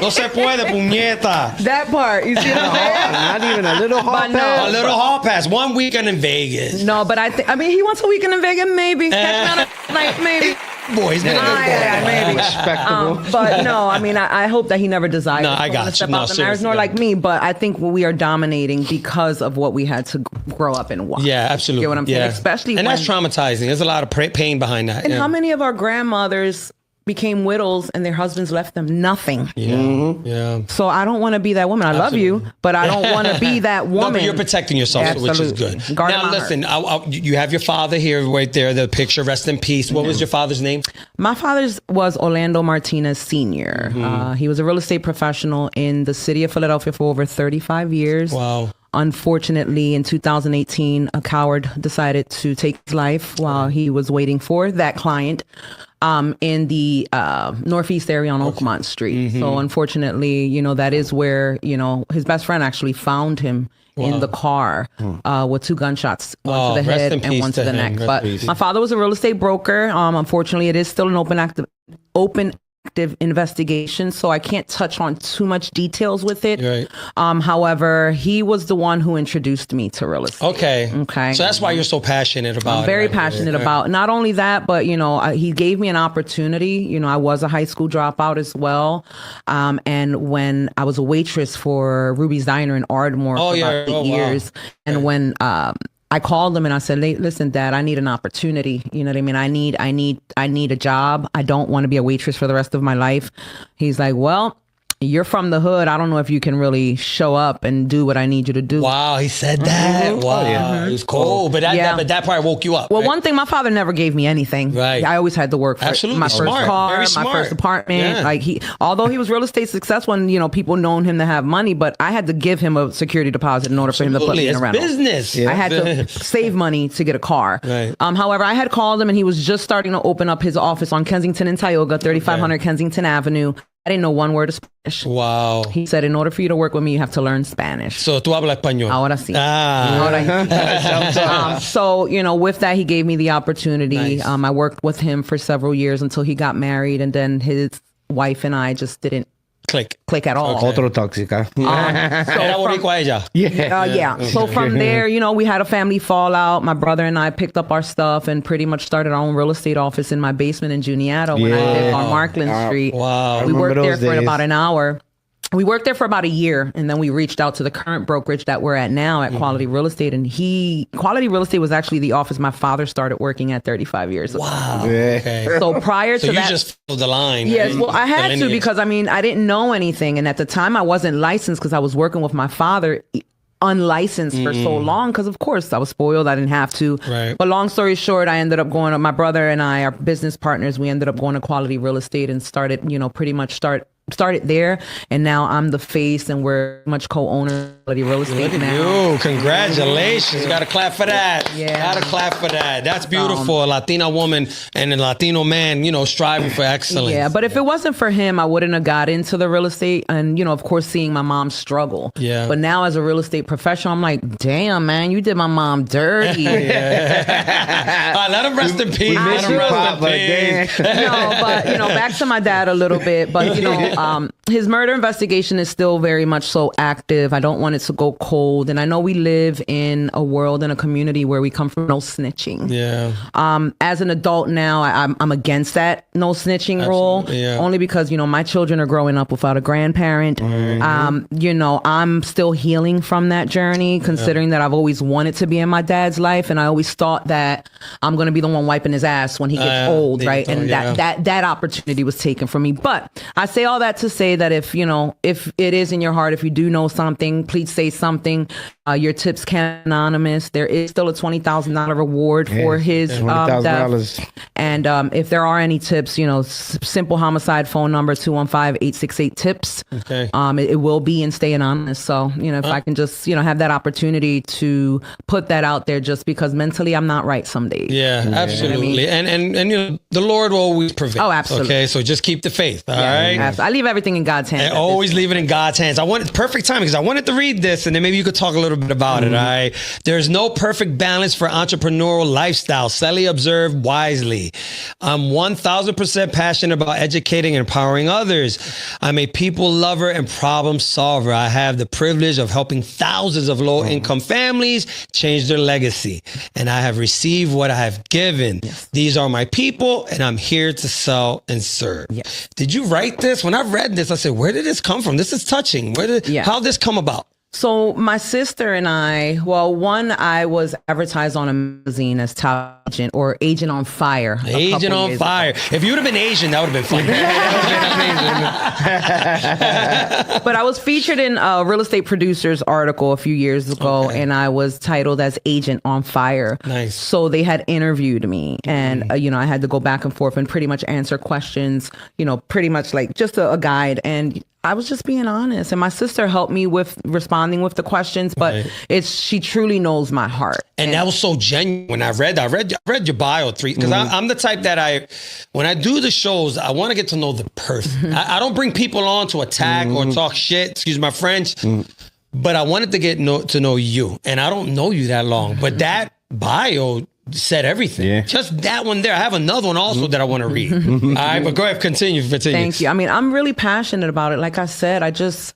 No se puede, puñeta. That part. You see what I'm saying? Not even a little hall pass. A little hall pass. 1 weekend in Vegas. No, but he wants a weekend in Vegas, maybe. Maybe. Boy, he's been a good boy. Maybe. Respectable. But no, I hope that he never desires to step out the marriage, nor like me. But I think we are dominating because of what we had to grow up and watch. Yeah, absolutely. You get what I'm saying? Especially that's traumatizing. There's a lot of pain behind that. And how many of our grandmothers became widows and their husbands left them nothing? Yeah. So I don't want to be that woman. I love you, but I don't want to be that woman. No, but you're protecting yourself, which is good. Now, listen, you have your father here right there, the picture, rest in peace. What was your father's name? My father's was Orlando Martinez Sr. He was a real estate professional in the city of Philadelphia for over 35 years. Wow. Unfortunately, in 2018, a coward decided to take his life while he was waiting for that client in the northeast area on Oakmont Street. So unfortunately, that is where, his best friend actually found him in the car with 2 gunshots, one to the head and one to the neck. But my father was a real estate broker. Unfortunately, it is still an open active investigation, so I can't touch on too much details with it. Right. However, he was the one who introduced me to real estate. Okay. So that's why you're so passionate about it. I'm very passionate about not only that, but he gave me an opportunity. I was a high school dropout as well. And when I was a waitress for Ruby's Diner in Ardmore for about 8 years, and when I called him and I said, listen, Dad, I need an opportunity. You know what I mean? I need a job. I don't want to be a waitress for the rest of my life. He's like, well, you're from the hood. I don't know if you can really show up and do what I need you to do. Wow, he said that. Wow, it was cool. But that probably woke you up. Well, one thing, my father never gave me anything. Right. I always had to work for my first car, my first apartment. Like although he was real estate successful, and people known him to have money, but I had to give him a security deposit in order for him to put me in a rental. Business. I had to save money to get a car. Right. However, I had called him and he was just starting to open up his office on Kensington and Tioga, 3500 Kensington Avenue. I didn't know one word of Spanish. Wow. He said, in order for you to work with me, you have to learn Spanish. So, tú hablas español. Ahora sí. So, with that, he gave me the opportunity. Nice. I worked with him for several years until he got married, and then his wife and I just didn't click at all. Otro tóxica. So from there, we had a family fallout. My brother and I picked up our stuff and pretty much started our own real estate office in my basement in Juniata when I lived on Markland Street. Wow. We worked there for about an hour. We worked there for about a year, and then we reached out to the current brokerage that we're at now at Quality Real Estate. And Quality Real Estate was actually the office my father started working at 35 years ago. Wow. Okay. So prior to that, you just followed the line. Yes, well, I had to because, I didn't know anything. And at the time, I wasn't licensed because I was working with my father unlicensed for so long because, of course, I was spoiled. I didn't have to. Right. But long story short, I ended up going to, my brother and I, our business partners, we ended up going to Quality Real Estate and started, pretty much started there, and now I'm the face, and we're much co-owner of Quality Real Estate now. You, congratulations! Got to clap for that. Got to clap for that. That's beautiful. A Latina woman and a Latino man, striving for excellence. Yeah, but if it wasn't for him, I wouldn't have got into the real estate, and of course, seeing my mom struggle. Yeah. But now, as a real estate professional, I'm like, damn, man, you did my mom dirty. Let him rest in peace. Let him rest in peace. No, but back to my dad a little bit, but his murder investigation is still very much so active. I don't want it to go cold. And I know we live in a world and a community where we come from no snitching. Yeah. As an adult now, I'm against that no snitching rule. Yeah. Only because, my children are growing up without a grandparent. I'm still healing from that journey, considering that I've always wanted to be in my dad's life. And I always thought that I'm going to be the one wiping his ass when he gets old, right? And that opportunity was taken from me. But I say all that to say that if it is in your heart, if you do know something, please say something. Your tips can be anonymous. There is still a $20,000 reward for his death. And if there are any tips, simple homicide phone number 215-868-TIPS. Okay. It will be and stay anonymous. So, if I can just, have that opportunity to put that out there, just because mentally I'm not right some days. Yeah, absolutely. And the Lord will always prevail. Oh, absolutely. Okay, so just keep the faith. All right. Absolutely. I leave everything in God's hands. And always leave it in God's hands. I wanted perfect timing because I wanted to read this, and then maybe you could talk a little bit about it. All right. There's no perfect balance for entrepreneurial lifestyle. Celly observed wisely. I'm 1,000% passionate about educating and empowering others. I'm a people lover and problem solver. I have the privilege of helping thousands of low-income families change their legacy, and I have received what I have given. Yes. These are my people, and I'm here to sell and serve. Yes. Did you write this? When I read this, I said, where did this come from? This is touching. How did this come about? So my sister and I, I was advertised on a magazine as top agent or agent on fire. Agent on fire. If you would have been Asian, that would have been funny. But I was featured in a real estate producer's article a few years ago, and I was titled as Agent on Fire. Nice. So they had interviewed me, and I had to go back and forth and pretty much answer questions, pretty much like just a guide. And I was just being honest, and my sister helped me with responding with the questions, but she truly knows my heart. And that was so genuine. When I read your bio because I'm the type that when I do the shows, I want to get to know the person. I don't bring people on to attack or talk shit, excuse my French. but I wanted to get to know you, and I don't know you that long, but that bio said everything. Yeah. Just that one there. I have another one also that I want to read. All right, but go ahead, continue. Thank you. I mean, I'm really passionate about it. Like I said, I just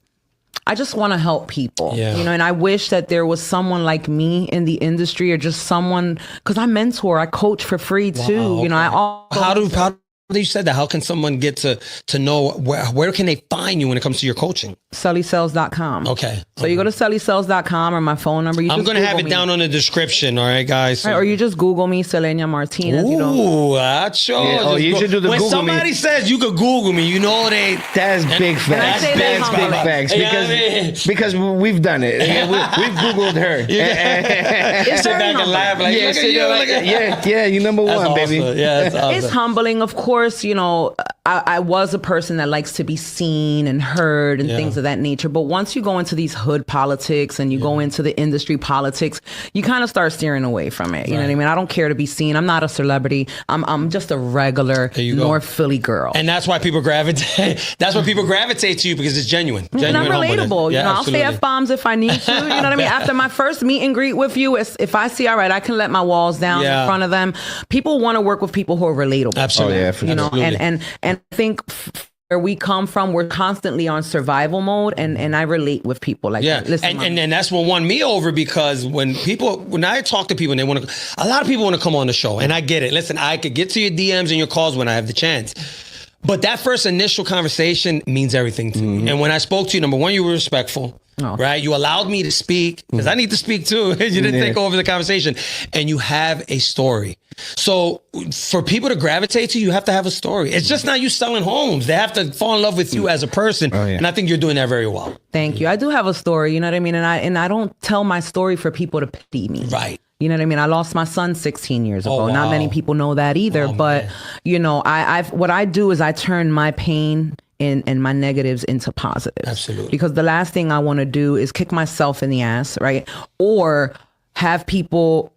want to help people, you know, and I wish that there was someone like me in the industry, or just someone, because I mentor, I coach for free too. You know, I also, how you said that, how can someone get to know where can they find you when it comes to your coaching? CellyCells.com. Okay. So you go to CellyCells.com, or my phone number. I'm going to have it down on the description. All right, guys. So. Right, or you just Google me, Celly Martinez. Ooh, you know. Acho. Yeah, oh, you should do the when Google me. When somebody says you could Google me, you know that's big facts. That's big facts. Because we've done it. We've Googled her. It's sit back and laugh like, yeah, you number one, awesome. baby. Yeah, that's awesome. It's humbling, of course. You know, I was a person that likes to be seen and heard and things of that nature. But once you go into these hood politics and you go into the industry politics, you kind of start steering away from it. You know what I mean? I don't care to be seen. I'm not a celebrity. I'm just a regular North Philly girl. And that's why people gravitate. That's why people gravitate to you, because it's genuine. And I'm relatable. You know, I'll say F-bombs if I need to. You know what I mean? After my first meet and greet with you, if I see, all right, I can let my walls down in front of them. People want to work with people who are relatable. Absolutely. Oh, yeah, for you know, absolutely. and I think where we come from, we're constantly on survival mode, and I relate with people like that. Listen, and that's what won me over, because when I talk to people and they want to, a lot of people want to come on the show, and I get it. Listen, I could get to your DMs and your calls when I have the chance. But that first initial conversation means everything to me. And when I spoke to you, number one, you were respectful. Right? You allowed me to speak, because I need to speak too. You didn't take over the conversation. And you have a story. So for people to gravitate to you, you have to have a story. It's just not you selling homes. They have to fall in love with you as a person. And I think you're doing that very well. Thank you. I do have a story, you know what I mean? And I don't tell my story for people to pity me. Right. You know what I mean? I lost my son 16 years ago. Not many people know that either. But, you know, what I do is I turn my pain and my negatives into positives. Absolutely. Because the last thing I want to do is kick myself in the ass, right? Or have people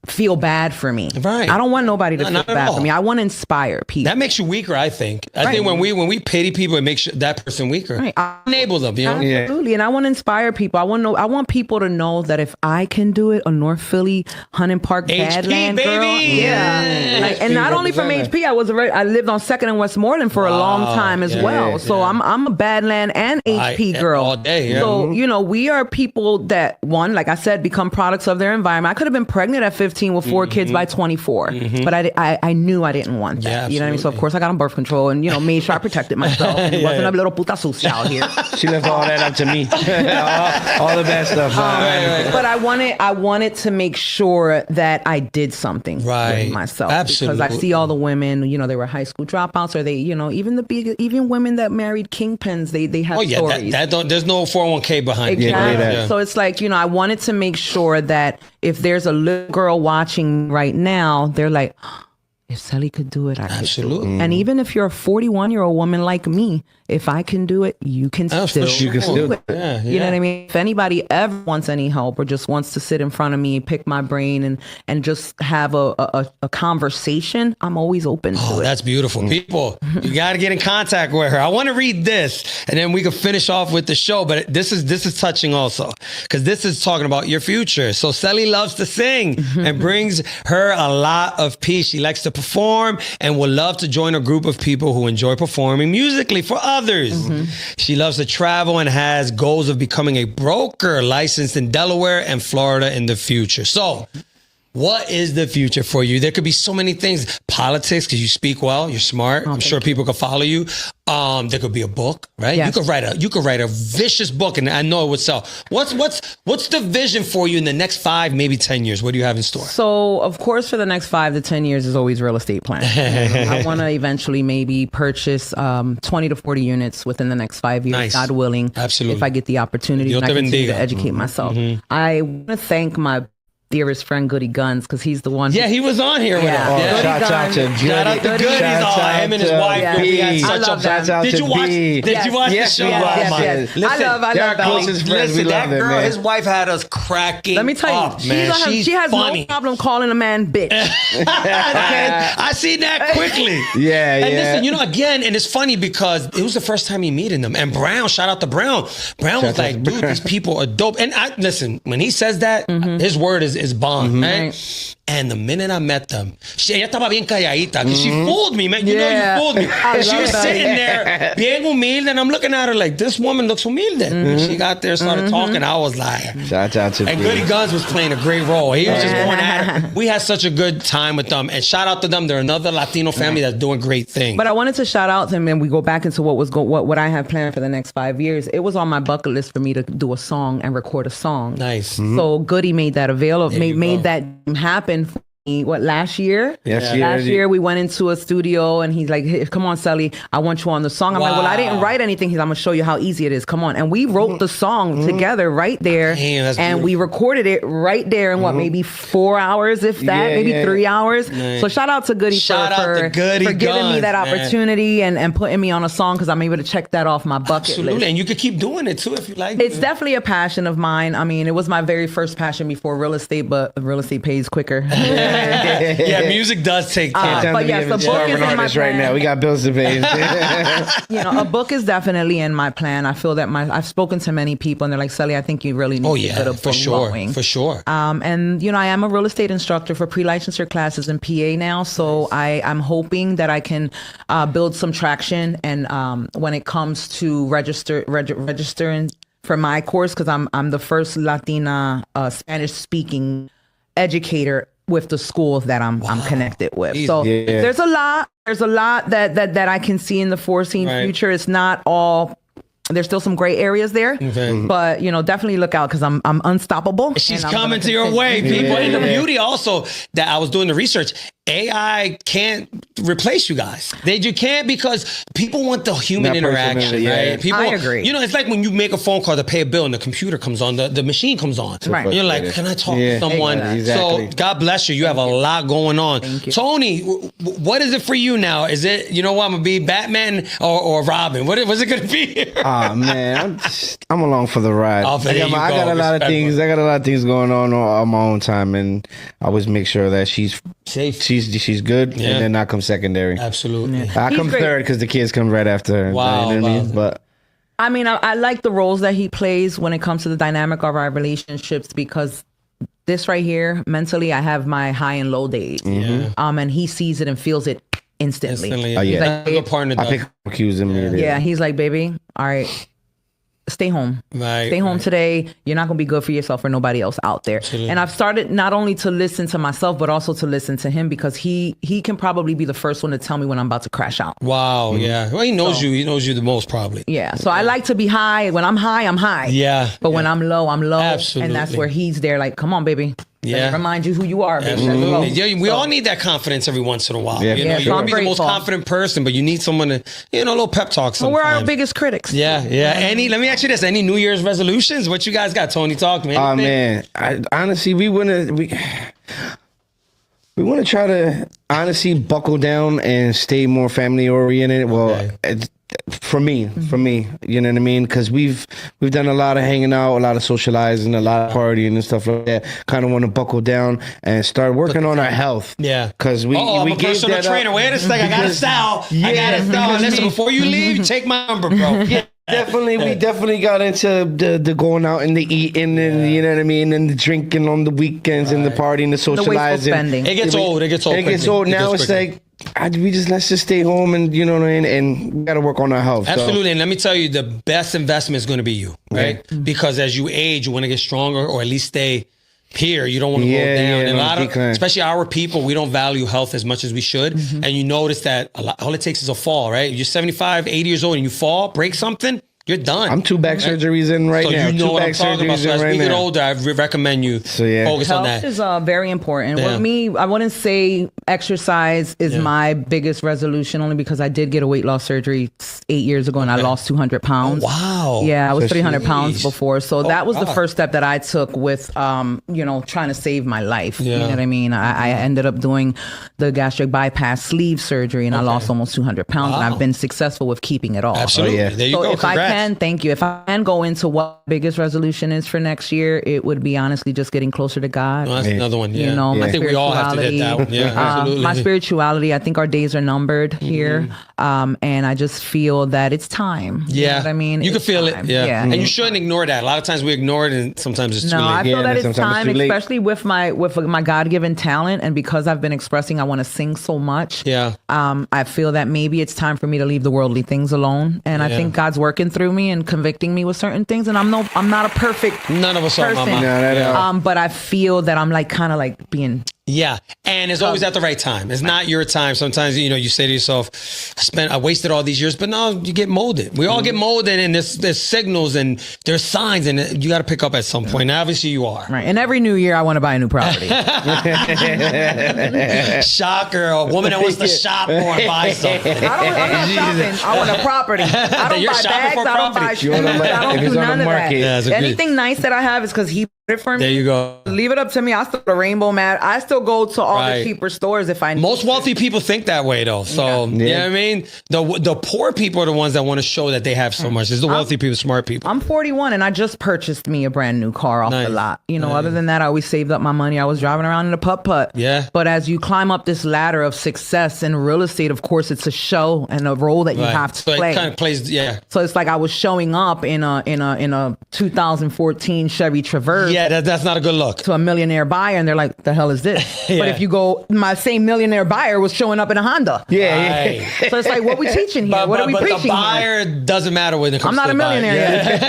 feel bad for me. Right. I don't want nobody to feel bad for me. I want to inspire people. That makes you weaker, I think. I think when we pity people, it makes that person weaker. Right. Enable them, you know? Absolutely. And I want to inspire people. I want people to know that if I can do it, a North Philly, Hunting Park, Badland baby. girl. Yeah. Like, and not only from HP, I lived on 2nd and Westmoreland for a long time as well. So I'm a Badland and HP girl. All day, yeah. So, you know, we are people that, one, like I said, become products of their environment. I could have been pregnant at 15 with 4 kids by 24, but I knew I didn't want that. You know what I mean? So of course I got on birth control and, you know, made sure I protected myself. It wasn't a little puta sucia out here. She left all that up to me. all the bad stuff. But I wanted to make sure that I did something for myself. Absolutely. Because I see all the women, you know, they were high school dropouts, or they, you know, even women that married kingpins, they have stories. There's no 401k behind it. Exactly. So it's like, you know, I wanted to make sure that if there's a little girl watching right now, they're like, if Celly could do it, I could do it. And even if you're a 41-year-old woman like me, if I can do it, you can still do it. You know what I mean? If anybody ever wants any help or just wants to sit in front of me, pick my brain, and just have a conversation, I'm always open to it. That's beautiful. People, you got to get in contact with her. I want to read this, and then we can finish off with the show. But this is touching also, because this is talking about your future. So Celly loves to sing and brings her a lot of peace. She likes to perform and would love to join a group of people who enjoy performing musically for others. She loves to travel and has goals of becoming a broker licensed in Delaware and Florida in the future. So what is the future for you? There could be so many things. Politics, because you speak well, you're smart. I'm sure people could follow you. There could be a book, right? Yes. You could write a vicious book, and I know it would sell. What's the vision for you in the next 5, maybe 10 years? What do you have in store? So, of course, for the next 5 to 10 years is always real estate planning. I want to eventually maybe purchase 20 to 40 units within the next 5 years, God willing. Absolutely. If I get the opportunity and I continue to educate myself. I want to thank my dearest friend Goody Guns, because he's the one. Yeah, he was on here with us. Yeah. Shout out to Goody. Shout out to Goody. Him and his wife. Yeah. We had I love such them. a. Did you watch? Did you watch the show? Yes. Listen, I love Belly. Listen, that girl, his wife had us cracking. Let me tell you, man. she has funny. no problem calling a man bitch. Okay? I seen that quickly. Yeah. And listen, you know, again, and it's funny because it was the first time he meeting them. And Brown, shout out to Brown. Brown was like, dude, these people are dope. And listen, when he says that, his word is bond, right? And the minute I met them, ella estaba bien calladita, because she fooled me, man. You know you fooled me. And she was sitting there, bien humilde, and I'm looking at her like, this woman looks humilde. And she got there, started talking. I was like, shout out to and Goody Guns was playing a great role. He was just going at her. We had such a good time with them. And shout out to them. They're another Latino family that's doing great things. But I wanted to shout out to him, and we go back into what I have planned for the next 5 years. It was on my bucket list for me to do a song and record a song. Nice. So Goody made that available, made that happen for me, last year? Yes, last year we went into a studio and he's like, hey, come on, Celly, I want you on the song. I'm like, well, I didn't write anything. He's like, I'm going to show you how easy it is. Come on. And we wrote the song together right there. Damn, and we recorded it right there in maybe 4 hours, if that, maybe 3 hours. Nice. So shout out to Goody for giving me that opportunity and putting me on a song, because I'm able to check that off my bucket list. And you could keep doing it too if you like. It's definitely a passion of mine. I mean, it was my very first passion before real estate, but real estate pays quicker. Yeah, music does take time. But yes, the book is in my plan. Right now, we got bills to pay. A book is definitely in my plan. I feel that I've spoken to many people and they're like, Celly, I think you really need to get a book going. For sure. And I am a real estate instructor for pre-licensure classes in PA now, so I'm hoping that I can build some traction. And when it comes to registering for my course, because I'm the first Latina Spanish-speaking educator with the school that I'm connected with. So there's a lot that I can see in the foreseen future. It's not all. There's still some gray areas there, but definitely look out, because I'm unstoppable. She's coming to your way, people. And the beauty also that I was doing the research, AI can't replace you guys. You can't, because people want the human interaction, right? People, I agree. It's like when you make a phone call to pay a bill and the computer comes on, the machine comes on. Right. You're like, can I talk to someone? Exactly. So God bless you. You have a lot going on. Thank you. Tony, what is it for you now? Is it, I'm going to be Batman or Robin? What's it going to be? Oh man, I'm along for the ride. I got a lot of things. I got a lot of things going on my own time, and I always make sure that she's safe. She's good, and then I come secondary. Absolutely. I come third because the kids come right after her. Wow. You know what I mean? But I mean, I like the roles that he plays when it comes to the dynamic of our relationships, because this right here, mentally, I have my high and low days. And he sees it and feels it instantly. Oh, yeah. Like, partner I pick up cues immediately. Yeah, he's like, baby, all right, stay home. Stay home today. You're not going to be good for yourself or nobody else out there. Absolutely. And I've started not only to listen to myself, but also to listen to him, because he can probably be the first one to tell me when I'm about to crash out. Wow, yeah. Well, he knows you. He knows you the most, probably. Yeah. So I like to be high. When I'm high, I'm high. Yeah. But when I'm low, I'm low. Absolutely. And that's where he's there like, come on, baby. Yeah. Remind you who you are, baby. Absolutely. We all need that confidence every once in a while. Yeah. You can be the most confident person, but you need someone to, a little pep talk sometimes. Well, we're our biggest critics. Yeah. Let me ask you this. Any New Year's resolutions? What you guys got, Tony? Talk to me. Oh, man. Honestly, we want to try to honestly buckle down and stay more family oriented. Well, for me, you know what I mean? Because we've done a lot of hanging out, a lot of socializing, a lot of partying and stuff like that. Kind of want to buckle down and start working on our health. Yeah. Because we I'm a gave personal that trainer. Wait a second. I got a style. I got a style. Listen, before you leave, take my number, bro. Yeah. We definitely got into the going out and the eating and you know what I mean, and the drinking on the weekends and the partying, the socializing. The It gets old. It gets old. Now it's like let's just stay home and you know what I mean, and we got to work on our health. Absolutely. So. And let me tell you, the best investment is going to be you, right? Because as you age, you want to get stronger or at least stay here. You don't want to go down. And a lot of, especially our people, we don't value health as much as we should. And you notice that all it takes is a fall, right? You're 75, 80 years old and you fall, break something, you're done. I'm 2 back surgeries in right now. So you know what I'm talking about. So as we get older, I recommend you focus on that. Health is very important. With me, I wouldn't say exercise is my biggest resolution, only because I did get a weight loss surgery 8 years ago and I lost 200 pounds. Oh, wow. Wow. Yeah, I was 300 pounds before. So that was the first step that I took with, trying to save my life. Yeah. You know what I mean? I ended up doing the gastric bypass sleeve surgery, and I lost almost 200 pounds. And I've been successful with keeping it off. Absolutely. There you go. If I can, thank you. If I can go into what biggest resolution is for next year, it would be honestly just getting closer to God. That's another one. Yeah. You know, I think we all have to hit that one. Yeah, absolutely. My spirituality, I think our days are numbered here. And I just feel that it's time. Yeah. You know what I mean? You can feel it. Yeah. And you shouldn't ignore that. A lot of times we ignore it, and sometimes it's too late. No, I feel that it's time, it's especially with my God-given talent, and because I've been expressing I want to sing so much. Yeah. I feel that maybe it's time for me to leave the worldly things alone, and I think God's working through me and convicting me with certain things. And I'm not a perfect None of us are, person. Mama. But I feel that I'm kind of being. Yeah, and it's always at the right time. It's not your time. Sometimes, you say to yourself, I wasted all these years, but no, you get molded. We all get molded, and there's signals and there's signs, and you got to pick up at some point. And obviously you are. Right, and every new year I want to buy a new property. Shocker, a woman that wants to shop more and buy something. I'm not shopping. I want a property. I don't buy bags. I don't buy shoes. I don't do none of that. Yeah, anything nice that I have is because he it for me. There you go. Leave it up to me. I still go to Rainbow Mat. I still go to all the cheaper stores if I need. Most wealthy people think that way though. So you know what I mean? The poor people are the ones that want to show that they have so much. It's the wealthy people, smart people. I'm 41 and I just purchased me a brand new car off the lot. Other than that, I always saved up my money. I was driving around in a putt-putt. Yeah. But as you climb up this ladder of success in real estate, of course, it's a show and a role that you have to play. It kind of plays, So it's like I was showing up in a 2014 Chevy Traverse. Yeah, that's not a good look. To a millionaire buyer, and they're like, "The hell is this?" But if you go, my same millionaire buyer was showing up in a Honda. Yeah. So it's like, what we teaching here? What are we preaching? But the buyer doesn't matter when it comes to I'm not a millionaire yet.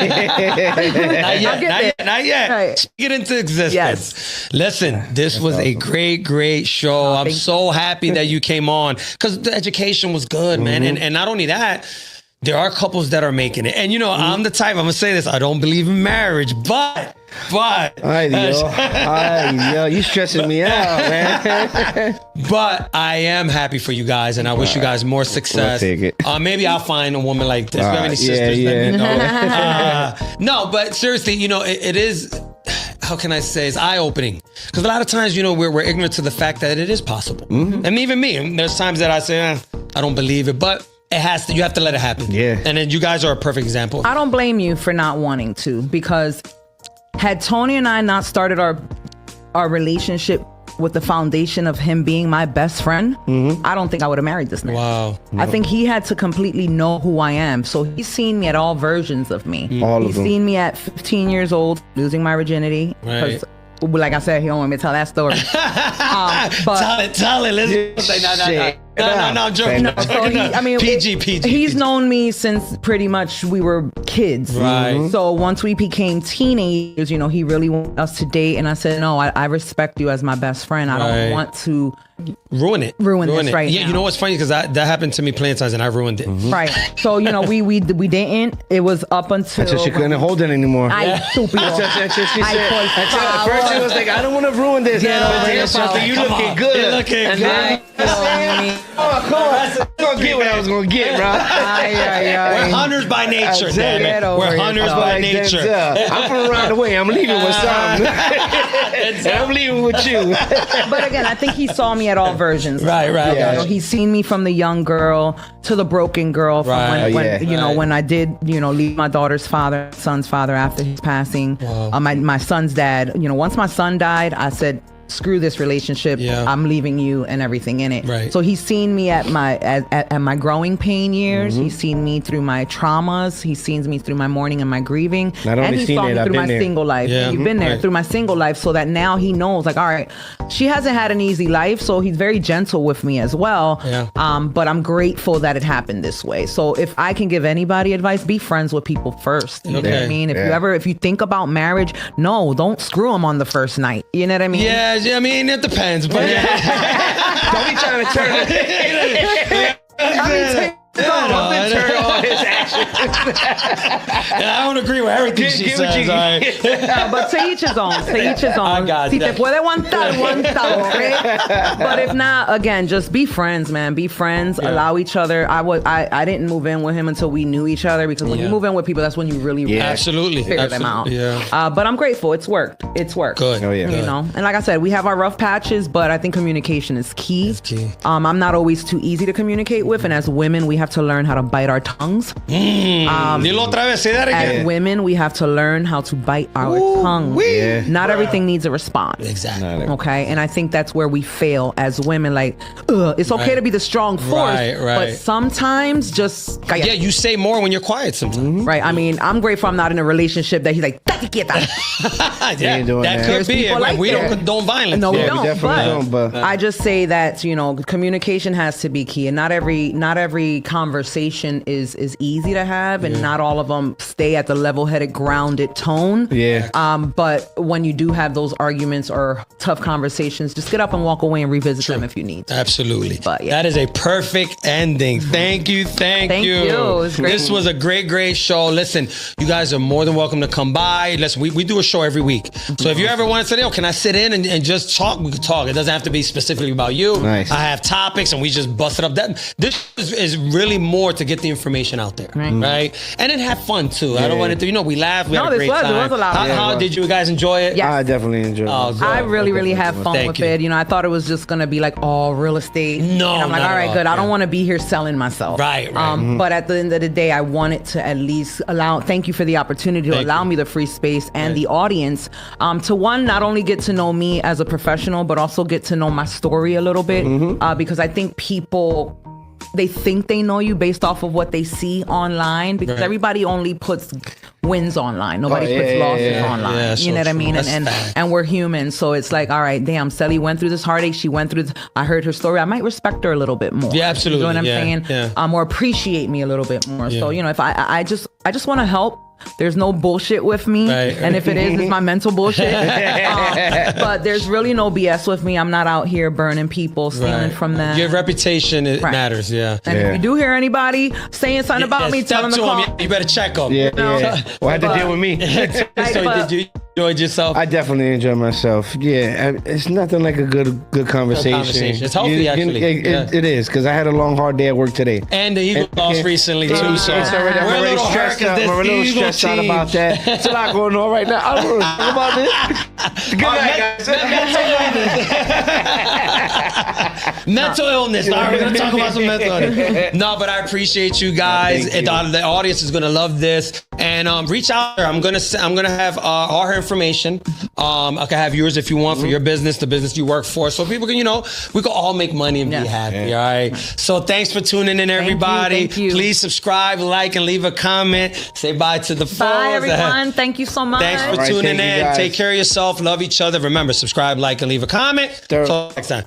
Not yet. Right. Speak it into existence. Yes. Listen, this was a great show. I'm so happy that you came on because the education was good, man. And not only that, there are couples that are making it. And I'm the type, I'm gonna say this, I don't believe in marriage, but you stressing me out, man. But I am happy for you guys, and I wish you guys more success. We'll take it. Maybe I'll find a woman like this. If you have any sisters, let me know. No, but seriously, it is. How can I say? It's eye-opening because a lot of times, we're ignorant to the fact that it is possible. And even me, there's times that I say, I don't believe it, but it has to. You have to let it happen. Yeah. And then you guys are a perfect example. I don't blame you for not wanting to, because had Tony and I not started our relationship with the foundation of him being my best friend, I don't think I would have married this man. Wow. I think he had to completely know who I am. So he's seen me at all versions of me. He's seen me at 15 years old, losing my virginity. Right. Like I said, he don't want me to tell that story. But tell it. Let's say no, I'm joking. No, so PG. He's known me since pretty much we were kids. Right. So once we became teenagers, he really wanted us to date. And I said, no, I respect you as my best friend. I don't want to ruin it. Ruin this right now. You know what's funny? Because that happened to me plenty of times and I ruined it. Right. So, we didn't. It was up until she couldn't hold it anymore. Stupid. At first she was like, I don't want to ruin this. But you looking good. You're looking good. Come on. I'm going to get what I was going to get, bro. We're hunters by nature, damn it. We're hunters by nature. I'm from around the way. I'm leaving with something. And I'm leaving with you. But again, I think he saw me at all versions. Right. He's seen me from the young girl to the broken girl. From when I did, leave my daughter's son's father after his passing. Wow. My son's dad. Once my son died, I said, screw this relationship. I'm leaving you and everything in it. Right. So he's seen me at my growing pain years. He's seen me through my traumas. He's seen me through my mourning and my grieving. And he saw me through my single life. You've been there through my single life, so that now he knows, like, all right, she hasn't had an easy life, so he's very gentle with me as well. But I'm grateful that it happened this way. So if I can give anybody advice, be friends with people first. You know what I mean? If you think about marriage, no, don't screw them on the first night. You know what I mean? Yeah, I mean, it depends, but don't be trying to turn it. Turn on his ass. I don't agree with everything she says. All right? But to each his own. To each his own. I got si that. te puede aguantar, okay? But if not, again, just be friends, man. Be friends. Yeah. Allow each other. I didn't move in with him until we knew each other, because when you move in with people, that's when you really absolutely figure them out. Yeah. But I'm grateful. It's worked. Good. Oh yeah. You know, and like I said, we have our rough patches, but I think communication is key. It's key. I'm not always too easy to communicate with, and as women, we have to learn how to bite our tongues. Dilo otra vez. Say that again. As women, we have to learn how to bite our tongues. Yeah. Not everything needs a response. Exactly. Okay, and I think that's where we fail as women. Like, it's okay to be the strong force, but sometimes just yeah, you say more when you're quiet sometimes. right. I mean, I'm grateful I'm not in a relationship that he's like, "Date quieta." Yeah, that could be it. like We that. don't condone violence. No, we Yeah, we don't. definitely don't, but- I just say that, you know, communication has to be key, and not every conversation is easy to have, and not all of them stay at the level-headed, grounded tone. Yeah. But when you do have those arguments or tough conversations, just get up and walk away and revisit them if you need to. Absolutely. But, yeah. That is a perfect ending. Thank you. Thank you. It was great. This was a great show. Listen, you guys are more than welcome to come by. Listen, we do a show every week. So if you ever want to say, can I sit in and just talk? We can talk. It doesn't have to be specifically about you. Nice. I have topics and we just bust it up. This is really more to get the information out there. Right? And then have fun too. I don't want it to, we laughed. We had a great time. It was a lot of fun. How did you guys enjoy it? Yes. I definitely enjoyed it. good. I really have fun Thank with you. it. I thought it was just gonna be like all real estate. No, and I'm like, not all at right, all. good. I don't Yeah. want to be here selling myself. Right. But at the end of the day, I wanted to at least thank you for the opportunity to allow me the free space and the audience to not only get to know me as a professional, but also get to know my story a little bit, because I think people, they think they know you based off of what they see online, because everybody only puts wins online. Nobody puts losses online. Yeah, you know what I mean? And we're human. So it's like, all right, damn, Celly went through this heartache. She went through this. I heard her story. I might respect her a little bit more. Yeah, absolutely. You know what I'm saying? Yeah. Or appreciate me a little bit more. So, if I just want to help. There's no bullshit with me. Right. And if it is, it's my mental bullshit. But there's really no BS with me. I'm not out here burning people, stealing from them. Your reputation matters, yeah. And if you do hear anybody saying something about me, tell them to call. You better check them. Yeah. Well, had to deal with me. So did you enjoy yourself? I definitely enjoy myself. Yeah, it's nothing like a good conversation. It's healthy, actually. It is, because I had a long, hard day at work today. And the Eagles lost recently, too. So I'm already stressed out. I'm a little stressed out about that. It's a lot going on right now. I don't want to talk about this. Good night, guys. Mental illness. All right, we're going to talk about some mental illness. No, but I appreciate you guys. Thank you. The audience is going to love this. And reach out there. I'm gonna have all her information. I can have yours if you want for your business, the business you work for, so people can, we can all make money and be happy. All right. So thanks for tuning in, everybody. Thank you. Please subscribe, like, and leave a comment. Say bye to the folks. Bye, everyone. Thank you so much. Thanks for tuning in. Take care of yourself. Love each other. Remember, subscribe, like, and leave a comment. Till next time.